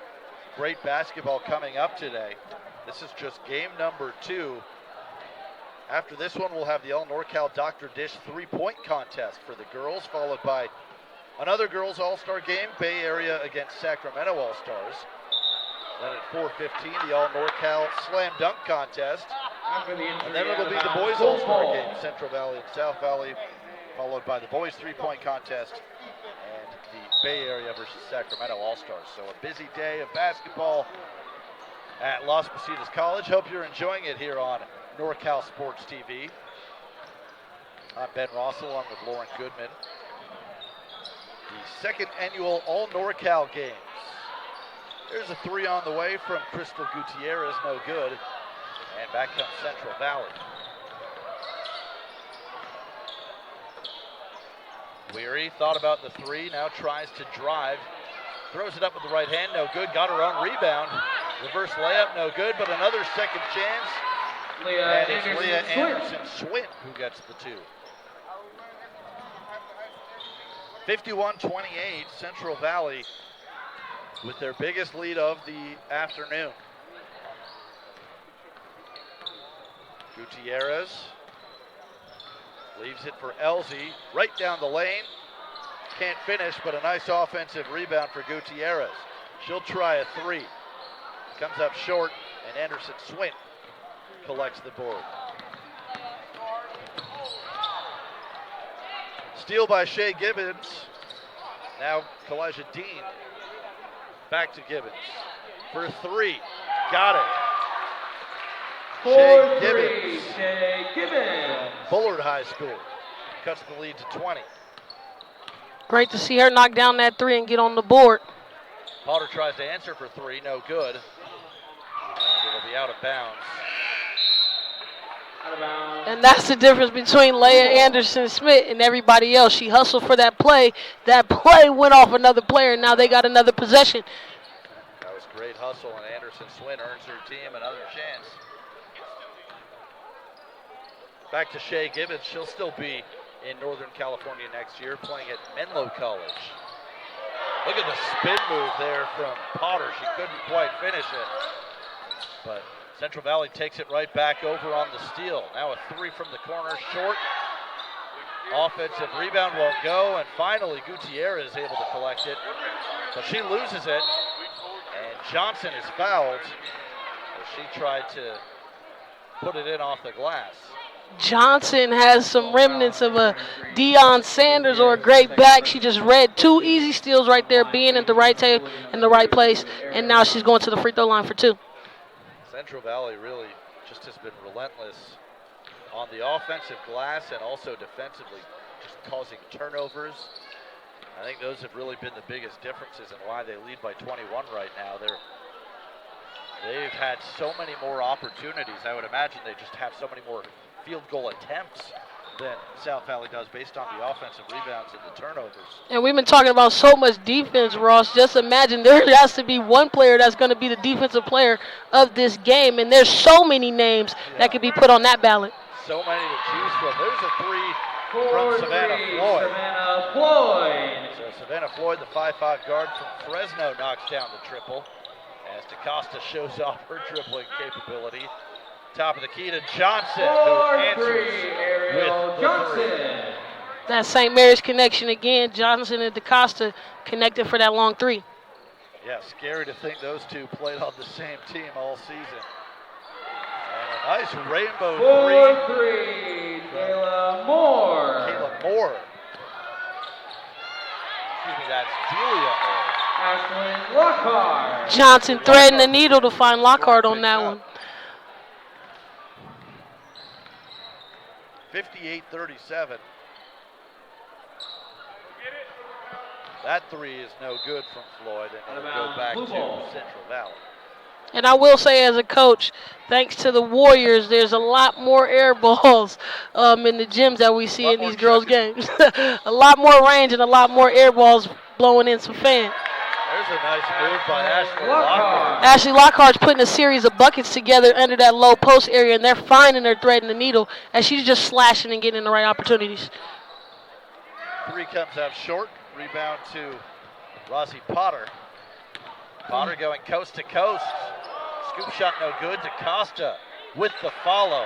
great basketball coming up today. This is just game number 2. After this one, we'll have the All NorCal Dr. Dish 3-point contest for the girls, followed by another girls All-Star game, Bay Area against Sacramento All-Stars. Then at 4:15, the All NorCal Slam Dunk contest. And then it'll be the boys All-Star game, Central Valley and South Valley, followed by the boys 3-point contest and the Bay Area versus Sacramento All-Stars. So a busy day of basketball at Las Positas College. Hope you're enjoying it here on NorCal Sports TV. I'm Ben Rossell, along with Lauren Goodman. The second annual All NorCal games. There's a 3 on the way from Crystal Gutierrez, no good. And back comes Central Valley. Weary thought about the 3, now tries to drive. Throws it up with the right hand, no good. Got her own rebound. Reverse layup, no good, but another second chance. And it's Leah Anderson-Swint who gets the 2. 51-28, Central Valley with their biggest lead of the afternoon. Gutierrez leaves it for Elsie, right down the lane. Can't finish, but a nice offensive rebound for Gutierrez. She'll try a 3. Comes up short, and Anderson-Swint collects the board. Steal by Shea Gibbons. Now Kalijah Dean back to Gibbons for 3. Got it. Shea Gibbons. Bullard High School cuts the lead to 20. Great to see her knock down that 3 and get on the board. Potter tries to answer for three, no good. And it'll be out of bounds. And that's the difference between Leia Anderson-Smith and everybody else. She hustled for that play. That play went off another player, and now they got another possession. That was great hustle, and Anderson-Swin earns her team another chance. Back to Shay Gibbons. She'll still be in Northern California next year, playing at Menlo College. Look at the spin move there from Potter. She couldn't quite finish it. But Central Valley takes it right back over on the steal. Now a three from the corner, short. Offensive rebound won't go, and finally Gutierrez is able to collect it. But she loses it, and Johnson is fouled. As she tried to put it in off the glass. Johnson has some remnants of a Deion Sanders or a great back. She just read two easy steals right there, being at the right table in the right place, and now she's going to the free throw line for two. Central Valley really just has been relentless on the offensive glass and also defensively, just causing turnovers. I think those have really been the biggest differences in why they lead by 21 right now. They've had so many more opportunities. I would imagine they just have so many more field goal attempts than South Valley does based on the offensive rebounds and the turnovers. And we've been talking about so much defense, Ross. Just imagine there has to be one player that's going to be the defensive player of this game, and there's so many names that could be put on that ballot. So many to choose from. There's a three from Savannah Floyd. So Savannah Floyd, the 5'5" guard from Fresno, knocks down the triple as DaCosta shows off her dribbling capability. Top of the key to Johnson, who answers with the three. That St. Mary's connection again. Johnson and DaCosta connected for that long three. Yeah, scary to think those two played on the same team all season. And a nice rainbow three. Kayla Moore. Excuse me, that's Delia Moore. Ashlyn Lockhart. Johnson threading the needle to find Lockhart on that one. 58-37. That three is no good from Floyd, and it'll go back to Central Valley. And I will say, as a coach, thanks to the Warriors, there's a lot more air balls in the gyms that we see in these girls' games. A lot more range and a lot more air balls blowing in some fan. There's a nice move by Ashley Lockhart. Ashley Lockhart's putting a series of buckets together under that low post area, and they're finding her threading the needle as she's just slashing and getting the right opportunities. Three comes out short. Rebound to Rosie Potter. Potter going coast to coast. Scoop shot no good. DaCosta with the follow.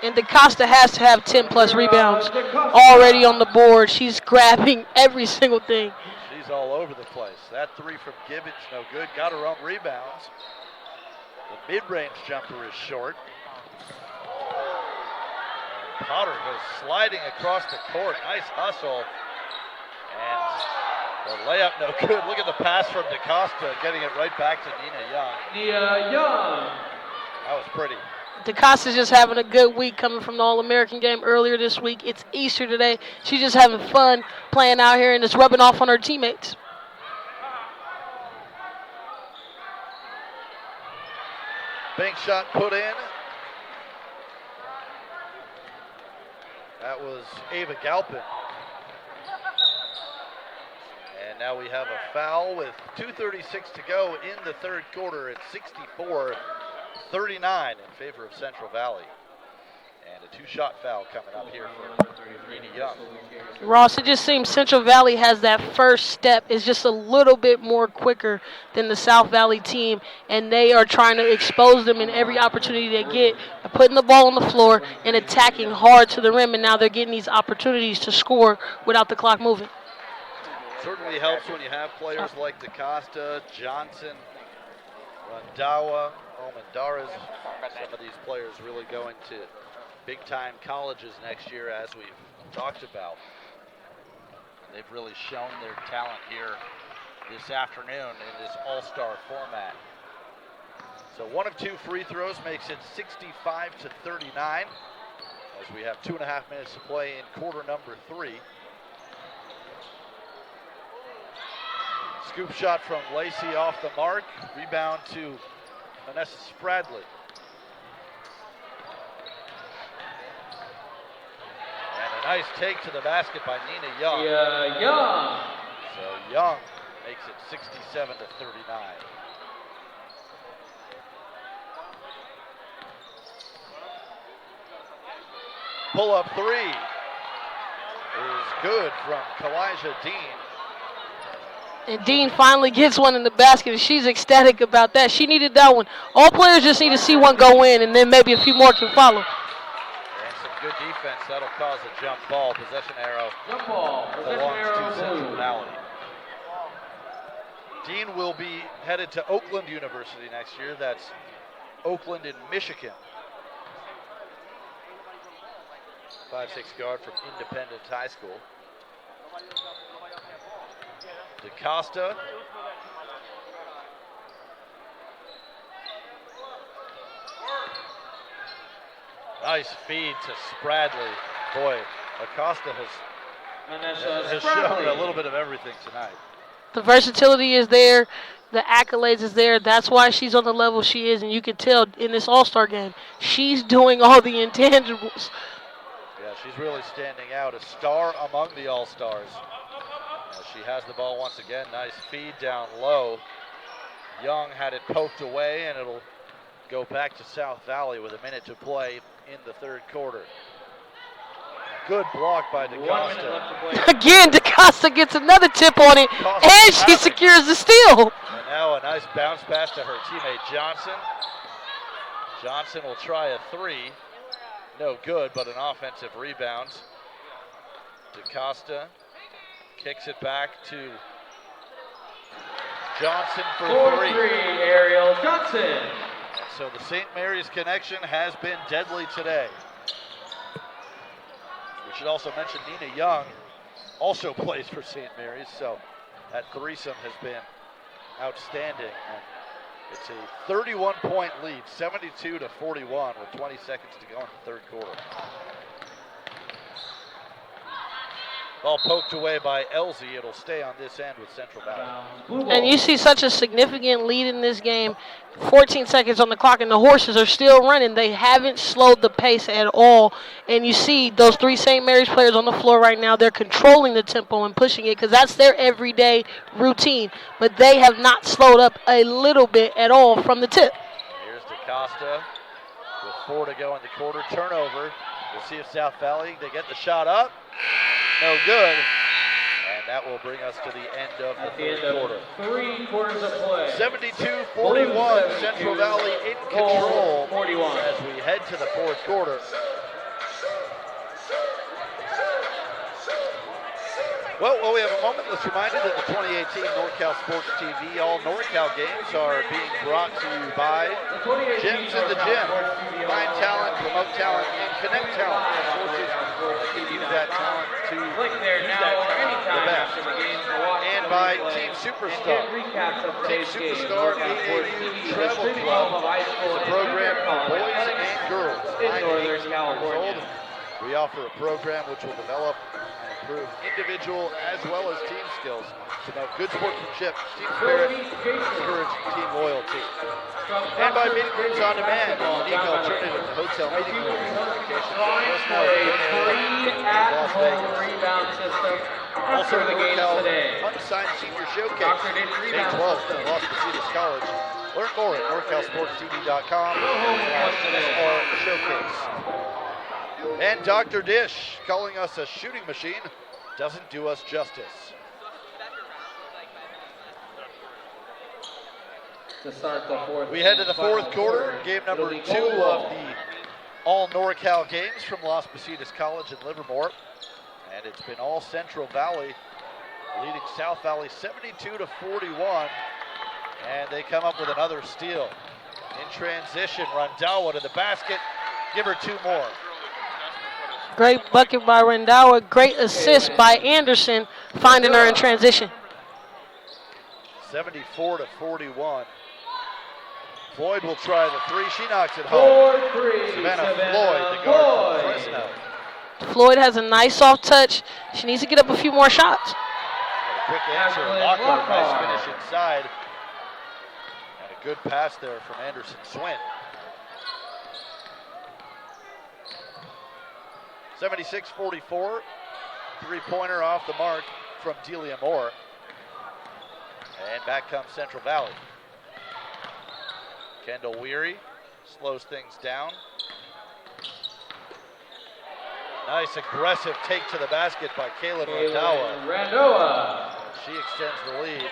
And DaCosta has to have 10-plus rebounds already on the board. She's grabbing every single thing. She's all over the place. That three from Gibbons, no good. Got her own rebounds. The mid-range jumper is short. And Potter goes sliding across the court. Nice hustle. And the layup, no good. Look at the pass from DaCosta, getting it right back to Nina Young. That was pretty. DaCosta's just having a good week coming from the All-American game earlier this week. It's Easter today. She's just having fun playing out here, and it's rubbing off on her teammates. Bank shot put in. That was Ava Galpin. And now we have a foul with 2:36 to go in the third quarter at 64-39 in favor of Central Valley. And a two-shot foul coming up here for Nina Young. Ross, it just seems Central Valley has that first step is just a little bit more quicker than the South Valley team, and they are trying to expose them in every opportunity they get by putting the ball on the floor and attacking hard to the rim, and now they're getting these opportunities to score without the clock moving. Certainly helps when you have players like DaCosta, Johnson, Randawa, Almendarez. Some of these players really going to big-time colleges next year, as we've talked about. They've really shown their talent here this afternoon in this all-star format. So one of two free throws makes it 65-39, as we have 2.5 minutes to play in quarter number 3. Scoop shot from Lacey off the mark. Rebound to Vanessa Spradley. And a nice take to the basket by Nina Young. Young. So Young makes it 67-39. Pull-up three is good from Kalijah Dean. And Dean finally gets one in the basket, and she's ecstatic about that. She needed that one. All players just need to see one go in, and then maybe a few more can follow. And some good defense. That'll cause a jump ball. Possession arrow Jump ball. Possession belongs arrow to Central blue. Valley. Dean will be headed to Oakland University next year. That's Oakland in Michigan. 5'6" guard from Independence High School. DaCosta. Nice feed to Spradley. Boy, Acosta has shown a little bit of everything tonight. The versatility is there. The accolades is there. That's why she's on the level she is, and you can tell in this All-Star game, she's doing all the intangibles. Yeah, she's really standing out. A star among the All-Stars. She has the ball once again. Nice feed down low. Young had it poked away, and it'll go back to South Valley with a minute to play in the third quarter. Good block by DaCosta. Again, DaCosta gets another tip on it, and she secures the steal. And now a nice bounce pass to her teammate Johnson. Johnson will try a three. No good, but an offensive rebound. DaCosta kicks it back to Johnson for three. Ariel Johnson. And so the St. Mary's connection has been deadly today. We should also mention Nina Young also plays for St. Mary's, so that threesome has been outstanding. And it's a 31-point lead, 72-41 with 20 seconds to go in the third quarter. Ball poked away by Elsie. It'll stay on this end with Central Valley. And you see such a significant lead in this game. 14 seconds on the clock, and the horses are still running. They haven't slowed the pace at all. And you see those three St. Mary's players on the floor right now. They're controlling the tempo and pushing it because that's their everyday routine. But they have not slowed up a little bit at all from the tip. Here's DaCosta with 4 to go in the quarter. Turnover. We'll see if South Valley, they get the shot up. No good. And that will bring us to the end of the third quarter. 3 quarters of play. 72-41, Central Valley in control as we head to the fourth quarter. Well, while we have a moment, let's remind you that the 2018 NorCal Sports TV All NorCal games are being brought to you by Gyms in the Gym. Find talent, promote talent, and connect talent. Sources that can use that talent to use that talent the best. And by Team Superstar. Team Superstar AAPD Travel Club is a program for boys and girls 9 to 18 years old. We offer a program which will develop and improve individual as well as team skills, promote good sportsmanship, team spirit, encourage team loyalty. And by Meeting Rooms on Demand, a unique alternative to hotel meeting rooms locations in Fresno, and Las Vegas. Also, the NorCal Unsigned Senior Showcase, May 12th at Las Positas College. Learn more at NorCalSportsTV.com/SR-Showcase. And Dr. Dish calling us a shooting machine doesn't do us justice. We head to the fourth quarter, game number 2 of the All NorCal games from Las Positas College in Livermore. And it's been all Central Valley leading South Valley 72-41. And they come up with another steal. In transition, Randawa to the basket. Give her 2 more. Great bucket by Randawa. Great assist by Anderson, finding her in transition. 74-41. Floyd will try the 3. She knocks it home. Savannah Floyd, the guard from Fresno. Floyd has a nice soft touch. She needs to get up a few more shots. quick answer. Lockhart, nice finish inside. And a good pass there from Anderson Swint. 76-44. Three-pointer off the mark from Delia Moore. And back comes Central Valley. Kendall Weary slows things down. Nice aggressive take to the basket by Kaylin Randowa. She extends the lead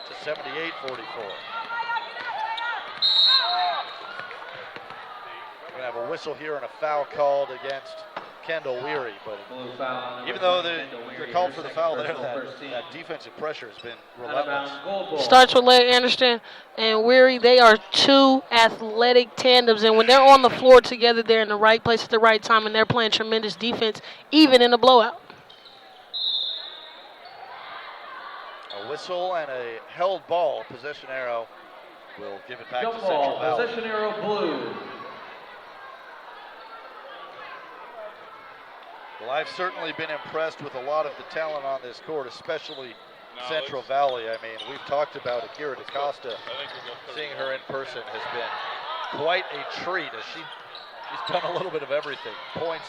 to 78-44. We're going to have a whistle here and a foul called against Kendall Weary, but even though they're called for the foul there, that defensive pressure has been relentless. Starts with Leigh Anderson and Weary. They are two athletic tandems, and when they're on the floor together, they're in the right place at the right time, and they're playing tremendous defense, even in a blowout. A whistle and a held ball. Possession arrow will give it back to Central Valley. Possession arrow blue. Well, I've certainly been impressed with a lot of the talent on this court, especially Central Valley. I mean, we've talked about Akira DaCosta. Seeing her in person has been quite a treat, as she's done a little bit of everything. Points,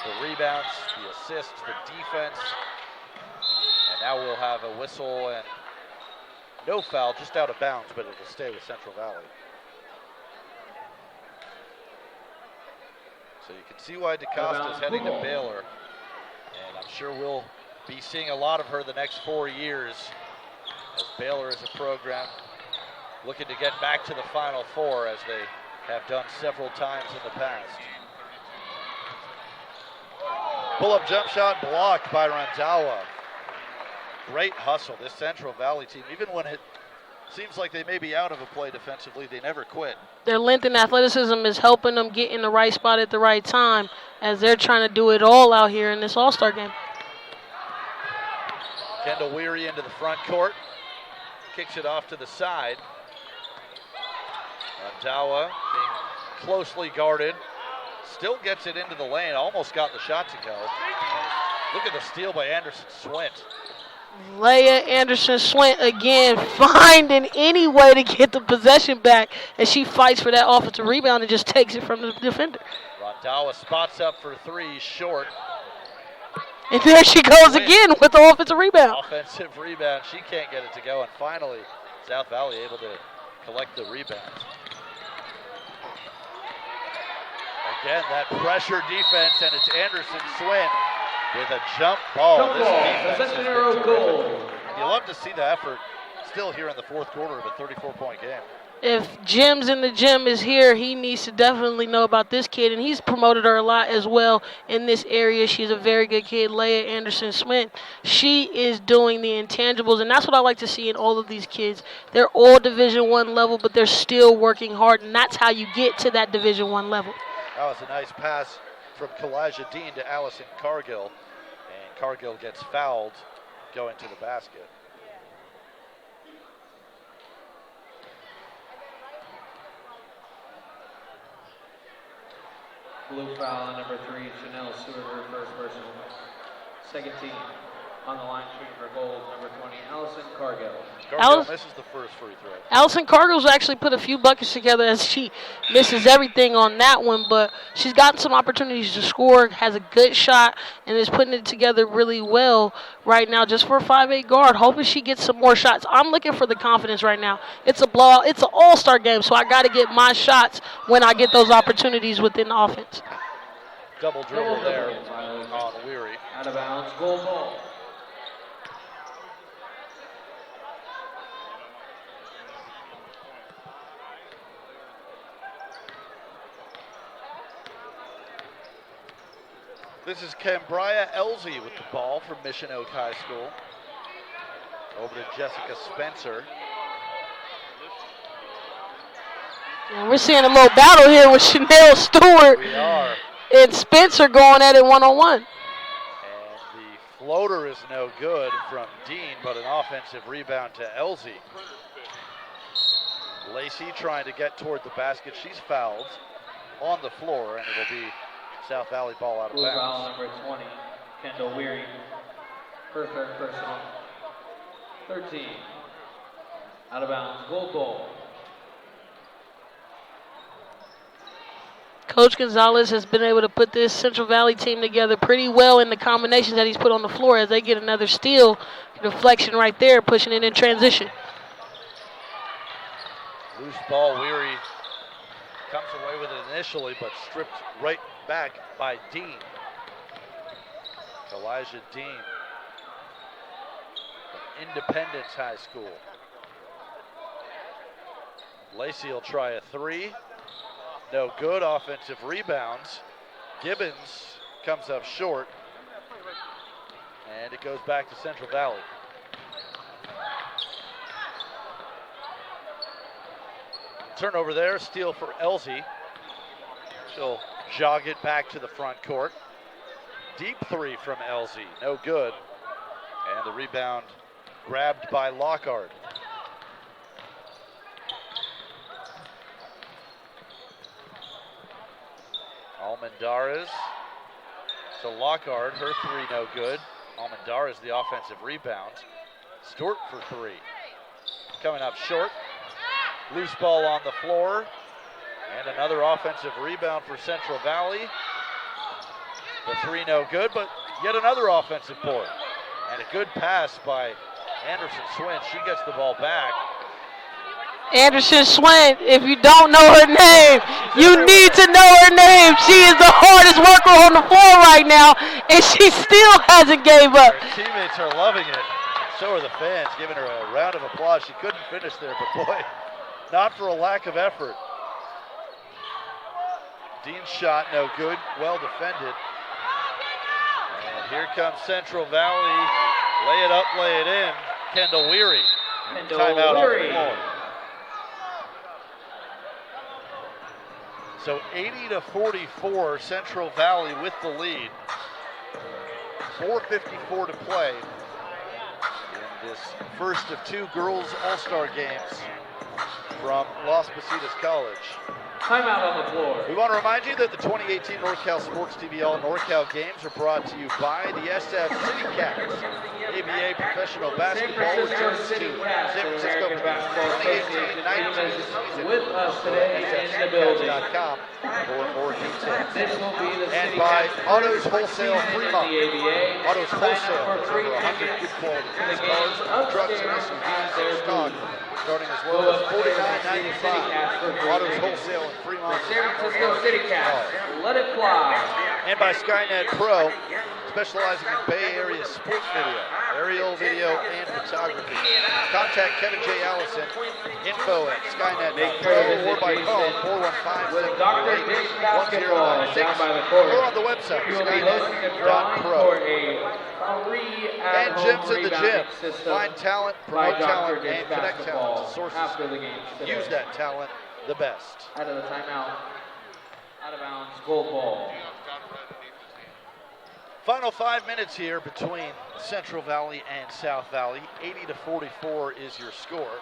the rebounds, the assists, the defense. And now we'll have a whistle and no foul, just out of bounds, but it'll stay with Central Valley. So you can see why DaCosta is heading to Baylor. And I'm sure we'll be seeing a lot of her the next 4 years, as Baylor is a program looking to get back to the Final Four, as they have done several times in the past. Pull-up jump shot blocked by Randawa. Great hustle, this Central Valley team. Even when it seems like they may be out of a play defensively, they never quit. Their length and athleticism is helping them get in the right spot at the right time, as they're trying to do it all out here in this All-Star game. Kendall Weary into the front court. Kicks it off to the side. Randawa being closely guarded. Still gets it into the lane. Almost got the shot to go. Look at the steal by Anderson Swint. Leah Anderson Swint again, finding any way to get the possession back, as she fights for that offensive rebound and just takes it from the defender. Randawa spots up for three, short. And there she goes again with the offensive rebound. Offensive rebound, she can't get it to go, and finally South Valley able to collect the rebound. Again, that pressure defense, and it's Anderson Swint with a jump ball. This defense has been terrific. You love to see the effort still here in the fourth quarter of a 34-point game. If Jim's in the gym is here, he needs to definitely know about this kid, and he's promoted her a lot as well in this area. She's a very good kid, Leah Anderson Smith. She is doing the intangibles, and that's what I like to see in all of these kids. They're all Division I level, but they're still working hard, and that's how you get to that Division I level. That was a nice pass from Kalijah Dean to Allison Cargill, and Cargill gets fouled going to the basket. Blue foul on number 3, Chanel Stewart, her first personal. Second team on the line shooting for goal, number 20, Allison Cargill. Cargill misses the first free throw. Allison Cargill's actually put a few buckets together, as she misses everything on that one, but she's gotten some opportunities to score, has a good shot, and is putting it together really well right now just for a 5'8" guard, hoping she gets some more shots. I'm looking for the confidence right now. It's a blowout. It's an all-star game, so I got to get my shots when I get those opportunities within the offense. Double dribble there on Weary. Out of bounds, goal ball. This is Cambria Elsie with the ball from Mission Oak High School. Over to Jessica Spencer. And we're seeing a little battle here with Chanel Stewart. We are. And Spencer going at it one-on-one. And the floater is no good from Dean, but an offensive rebound to Elsie. Lacey trying to get toward the basket. She's fouled on the floor, and it'll be South Valley ball out of bounds. Foul number 20, Kendall Weary. Her third personal. 13. Out of bounds, goal ball. Coach Gonzalez has been able to put this Central Valley team together pretty well in the combinations that he's put on the floor as they get another steal. Deflection right there, pushing it in transition. Loose ball, Weary comes away with it initially, but stripped right back by Dean. Elijah Dean from Independence High School. Lacey will try a three. No good. Offensive rebounds. Gibbons comes up short. And it goes back to Central Valley. Turnover there, steal for Elsie. She'll jog it back to the front court. Deep three from Elsie, no good. And the rebound grabbed by Lockhart. Almendarez to Lockhart, her three no good. Almendarez the offensive rebound. Stewart for three. Coming up short. Loose ball on the floor. And another offensive rebound for Central Valley. The three no good, but yet another offensive board. And a good pass by Anderson Swin. She gets the ball back. Anderson Swin, if you don't know her name, you need to know her name. She is the hardest worker on the floor right now, and she still hasn't gave up. Her teammates are loving it. So are the fans, giving her a round of applause. She couldn't finish there, but boy, not for a lack of effort. Dean's shot no good, well defended. And here comes Central Valley. Lay it up, lay it in. Kendall Weary. Timeout on the floor. So 80-44, Central Valley with the lead. 4:54 to play in this first of two girls All-Star games from Las Positas College. Timeout on the floor. We want to remind you that the 2018 NorCal SportsTV All NorCal games are brought to you by the SF City Cats. ABA professional basketball returns to San Francisco for the 2018-19 season. With us today in the building. SFCats.com for more details. This will be the And city by cats Autos representing Wholesale the Fremont. ABA. Autos Sign up Wholesale for has free over 100 tickets good quality to the cars, games trucks, and upstairs SUVs at in stock, starting as low as $49.95. Autos Wholesale in Fremont. San Francisco City Cats, let it fly. And by Skynet Pro, specializing in Bay Area sports video, aerial video, and photography. Contact Kevin J. Allison, info at Skynet.pro, or by phone 415-748-1096, or on the website Skynet.pro. And Gyms in the Gym. Find talent, promote talent, and connect talent to sources. Use that talent the best. Out of the timeout. Out of bounds, goal ball. Final 5 minutes here between Central Valley and South Valley. 80-44 is your score.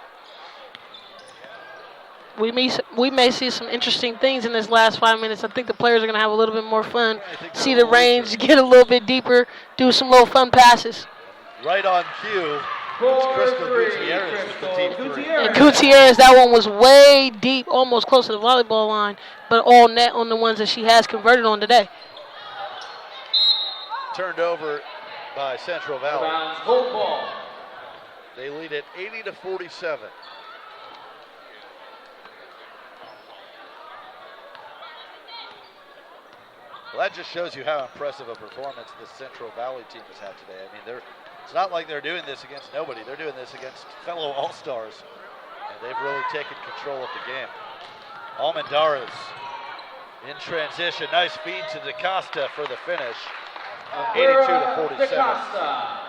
We may see some interesting things in this last 5 minutes. I think the players are going to have a little bit more fun, see the range, get a little bit deeper, do some little fun passes. Right on cue, it's Crystal Gutierrez with the deep three. And Gutierrez, that one was way deep, almost close to the volleyball line, but all net on the ones that she has converted on today. Turned over by Central Valley. Goal ball. They lead at 80-47. Well, that just shows you how impressive a performance this Central Valley team has had today. I mean, it's not like they're doing this against nobody. They're doing this against fellow All-Stars, and they've really taken control of the game. Almendarez in transition. Nice feed to DaCosta for the finish. 82-47.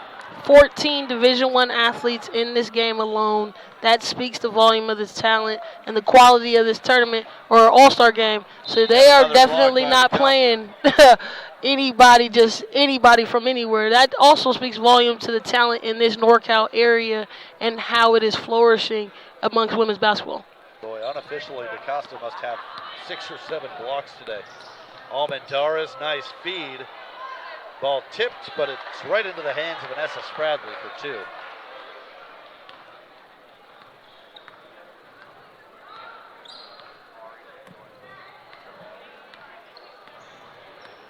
14 Division I athletes in this game alone. That speaks the volume of this talent and the quality of this tournament or All-Star game. So they are definitely not playing anybody from anywhere. That also speaks volume to the talent in this NorCal area and how it is flourishing amongst women's basketball. Boy, unofficially, DaCosta must have 6 or 7 blocks today. Almendarez, nice feed. Ball tipped, but it's right into the hands of Vanessa Spradley for 2.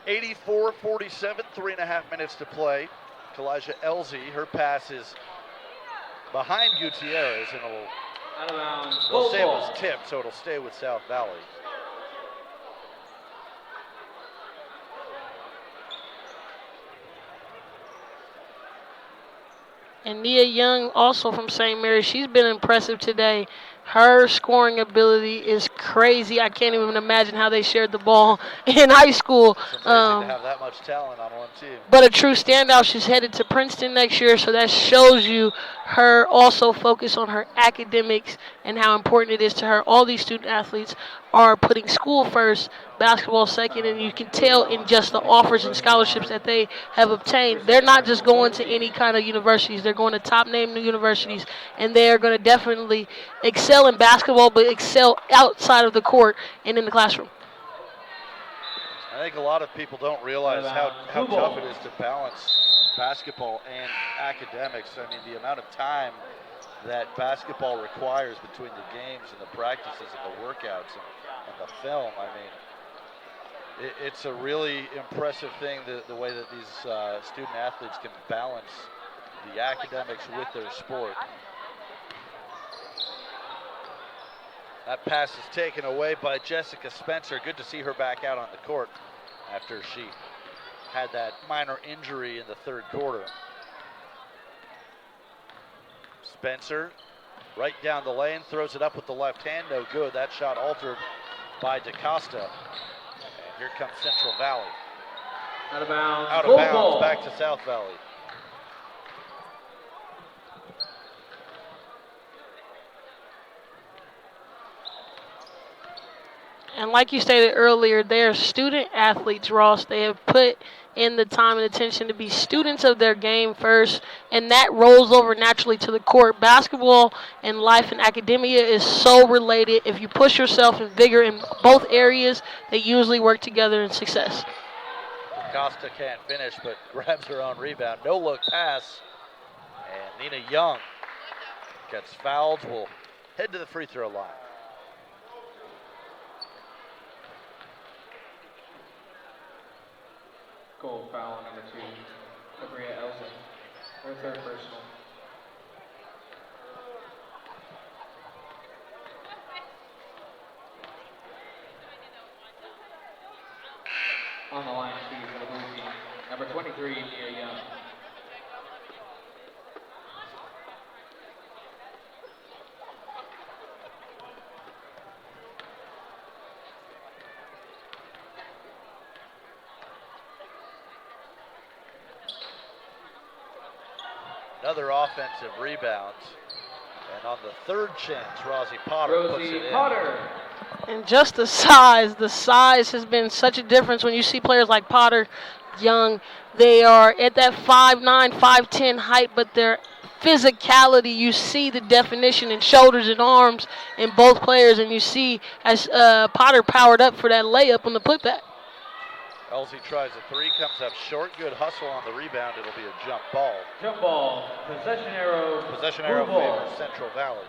84-47, 3.5 minutes to play. Kalijah Elsie, her pass is behind Gutierrez, and they'll say it was tipped, so it'll stay with South Valley. And Nia Young, also from St. Mary's, she's been impressive today. Her scoring ability is crazy. I can't even imagine how they shared the ball in high school. It's amazing to have that much talent on one team. But a true standout. She's headed to Princeton next year, so that shows you her also focus on her academics and how important it is to her. All these student athletes are putting school first, basketball second, and you can tell in just the offers and scholarships that they have obtained. They're not just going to any kind of universities. They're going to top-name universities, and they are going to definitely excel in basketball, but excel outside of the court and in the classroom. I think a lot of people don't realize how tough it is to balance basketball and academics. I mean, the amount of time that basketball requires between the games and the practices and the workouts and the film. I mean, it's a really impressive thing, the way that these student athletes can balance the academics with their sport. That pass is taken away by Jessica Spencer. Good to see her back out on the court after she had that minor injury in the third quarter. Spencer, right down the lane, throws it up with the left hand. No good. That shot altered by DaCosta. And here comes Central Valley. Out of bounds. Out of bounds, back to South Valley. And like you stated earlier, they are student athletes, Ross. They have put in the time and attention to be students of their game first, and that rolls over naturally to the court. Basketball and life and academia is so related. If you push yourself and vigor in both areas, they usually work together in success. Costa can't finish, but grabs her own rebound. No look pass, and Nina Young gets fouled. Will head to the free throw line. Goal foul number 2, Cabria Elson, her third personal. On the line, she's for the blue team, number 23, Nia Young. Another offensive rebound. And on the third chance, Rosie Potter puts it in. And just the size has been such a difference when you see players like Potter, Young. They are at that 5'9", 5'10" height, but their physicality, you see the definition in shoulders and arms in both players, and you see as Potter powered up for that layup on the putback. Elsie tries a three, comes up short. Good hustle on the rebound. It'll be a jump ball. Jump ball. Possession arrow. Possession arrow favors Central Valley.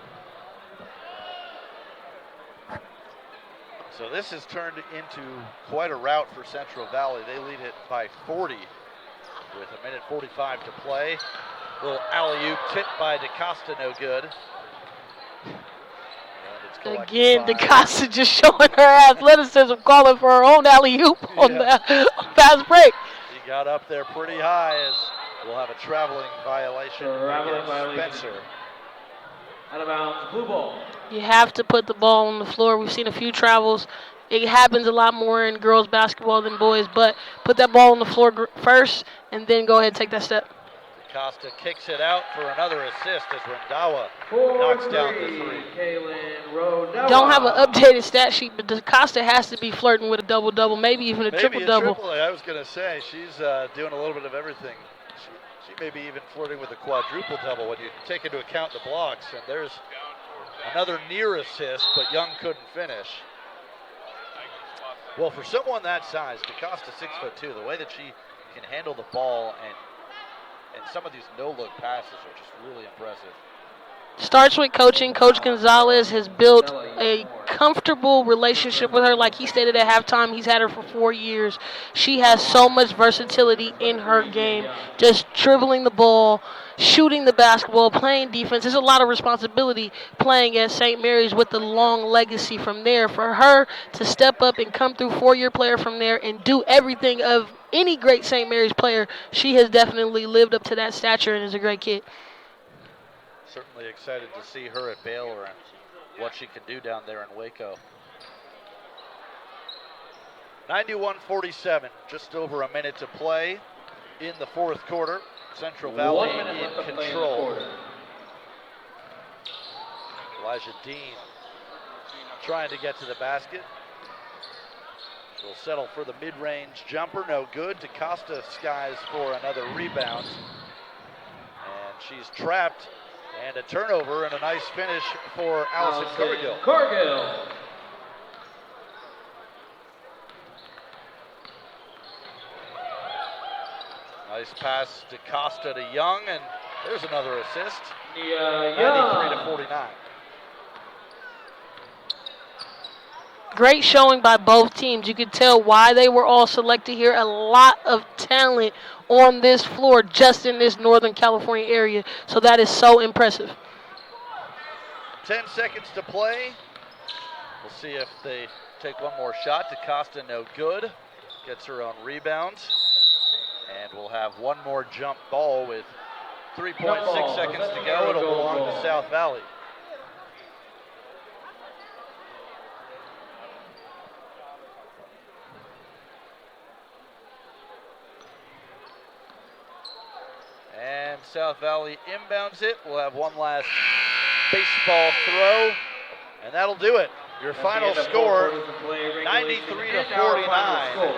So this has turned into quite a rout for Central Valley. They lead it by 40 with 1:45 to play. Little alley-oop tipped by DaCosta, no good. Again, DaCosta just showing her athleticism, calling for her own alley-oop on the fast break. He got up there pretty high, as we'll have a traveling violation against Spencer. Out of bounds, blue ball. You have to put the ball on the floor. We've seen a few travels. It happens a lot more in girls basketball than boys, but put that ball on the floor first and then go ahead and take that step. Costa kicks it out for another assist as Rendawa knocks down the three. Don't have an updated stat sheet, but DaCosta has to be flirting with a double-double, maybe even a triple-double. I was going to say, she's doing a little bit of everything. She may be even flirting with a quadruple-double when you take into account the blocks. And there's another near assist, but Young couldn't finish. Well, for someone that size, DaCosta 6'2", the way that she can handle the ball and some of these no-look passes are just really impressive. Starts with coaching. Coach Gonzalez has built a comfortable relationship with her. Like he stated at halftime, he's had her for 4 years. She has so much versatility in her game, just dribbling the ball, shooting the basketball, playing defense. There's a lot of responsibility playing at St. Mary's with the long legacy from there. For her to step up and come through, 4-year player from there, and do everything of any great St. Mary's player, she has definitely lived up to that stature and is a great kid. Certainly excited to see her at Baylor and what she can do down there in Waco. 91-47, just over a minute to play in the fourth quarter. Central Valley in control. Elijah Dean trying to get to the basket. She'll settle for the mid-range jumper, no good. DaCosta skies for another rebound. And she's trapped. And a turnover and a nice finish for Allison Cargill. Nice pass to Costa to Young, and there's another assist. 93-49. Great showing by both teams. You could tell why they were all selected here. A lot of talent on this floor just in this Northern California area. So that is so impressive. 10 seconds to play. We'll see if they take one more shot. DaCosta no good. Gets her own rebounds. And we'll have one more jump ball with 3.6 seconds to go. It'll belong to South Valley. And South Valley inbounds it. We'll have one last baseball throw, and that'll do it. Your final score, 93-49.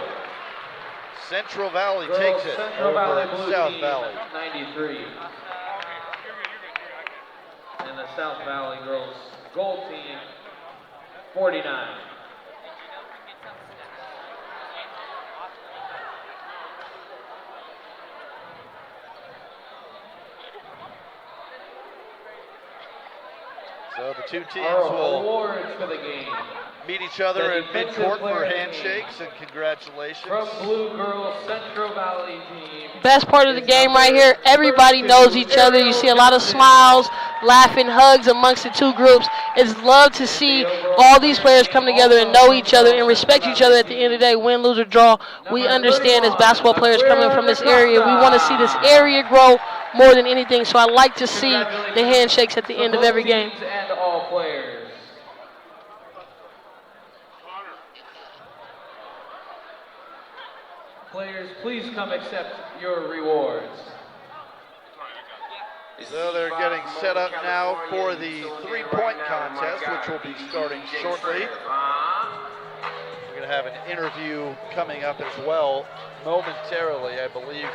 Central Valley takes it over South Valley. 93. And the South Valley girls gold team, 49. So the two teams will meet each other at midcourt for handshakes and congratulations. From Blue Girls Central Valley team. Best part of the game right here, everybody knows each other. You see a lot of smiles, laughing, hugs amongst the two groups. It's love to see all these players come together and know each other and respect each other at the end of the day, win, lose, or draw. We understand as basketball players coming from this area, we want to see this area grow more than anything. So I like to see the handshakes at the end of every game. And all players. Players, please come accept your rewards. So they're getting set up now for the three-point contest, which will be starting shortly. We're going to have an interview coming up as well momentarily. I believe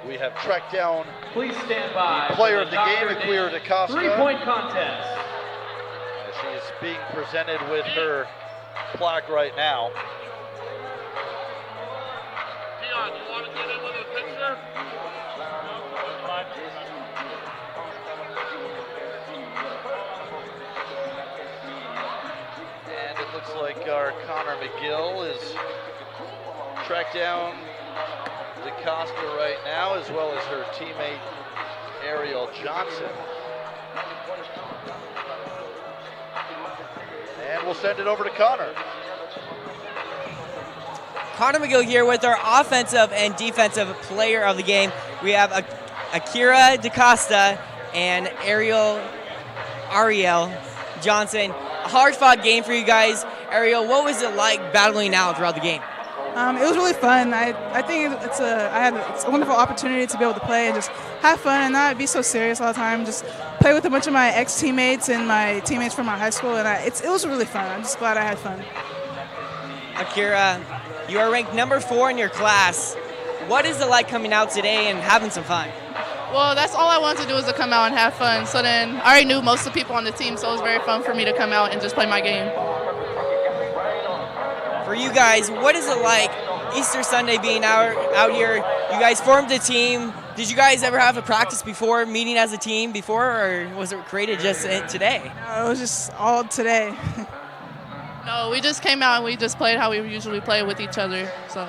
we have tracked down Please stand by the player of the game, Akira DaCosta. Three-point contest. She is being presented with her plaque right now. Dion, you want to get in with a picture? And it looks like our Connor McGill is tracked down DaCosta right now, as well as her teammate Ariel Johnson. And we'll send it over to Connor. Connor McGill here with our offensive and defensive player of the game. We have Akira DaCosta and Ariel Johnson. A hard-fought game for you guys. Ariel, what was it like battling out throughout the game? It was really fun. I think it's a wonderful opportunity to be able to play and just have fun and not be so serious all the time. Just play with a bunch of my ex-teammates and my teammates from my high school, and it was really fun. I'm just glad I had fun. Akira, you are ranked number 4 in your class. What is it like coming out today and having some fun? Well, that's all I wanted to do was to come out and have fun. So then I already knew most of the people on the team, so it was very fun for me to come out and just play my game. For you guys, what is it like Easter Sunday being out here? You guys formed a team, Did you guys ever have a practice before, meeting as a team before, or was it created just today? No, it was just all today. No, we just came out and we just played how we usually play with each other. So.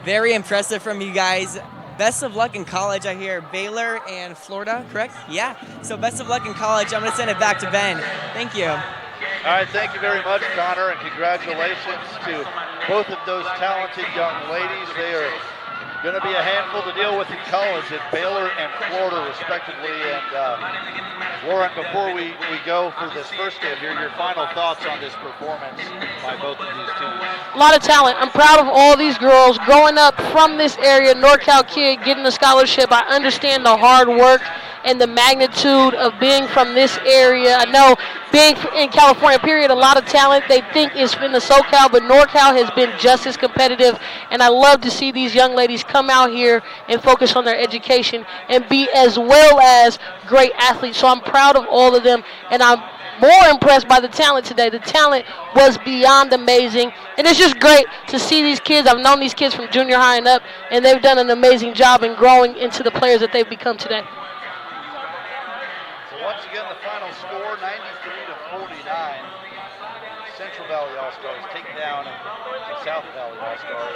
Very impressive from you guys. Best of luck in college, I hear. Baylor and Florida, correct? Yeah. So best of luck in college. I'm going to send it back to Ben. Thank you. All right, thank you very much, Connor, and congratulations to both of those talented young ladies. They are going to be a handful to deal with in college at Baylor and Florida, respectively. And Lauren, before we go for this first game here, your final thoughts on this performance by both of these teams. A lot of talent. I'm proud of all these girls growing up from this area, NorCal kid, getting a scholarship. I understand the hard work and the magnitude of being from this area. I know being in California, period, a lot of talent they think is in the SoCal, but NorCal has been just as competitive, and I love to see these young ladies come out here and focus on their education and be as well as great athletes. So I'm proud of all of them, and I'm more impressed by the talent today. The talent was beyond amazing, and it's just great to see these kids. I've known these kids from junior high and up, and they've done an amazing job in growing into the players that they've become today. So once again, the final score, 93-49. Central Valley All-Stars take down the South Valley All-Stars.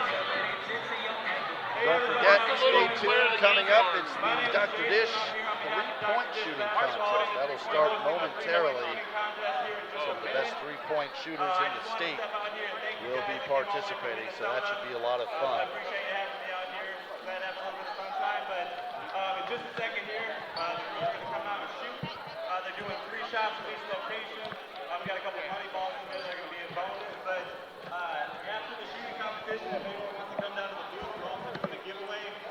Don't forget, stay tuned. Coming up, it's the Dr. Dish three-point shooting contest. That'll start momentarily. Some of the best three-point shooters in the state will be participating, so that should be a lot of fun. In just a second here, they're going to come out and shoot. They're doing 3 shots at each location. We got a couple of money balls in there that are going to be a bonus, but after the shooting competition, if anyone wants to come down to the booth, we're also doing a giveaway for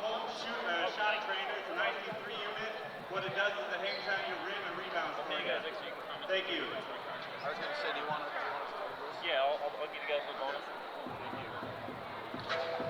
home shotting trainer. It's a 19.3 unit. What it does is it hangs on your rim and rebounds. Thank you. I was going to say, do you want to start this? Yeah, I'll give you guys a bonus. Thank you.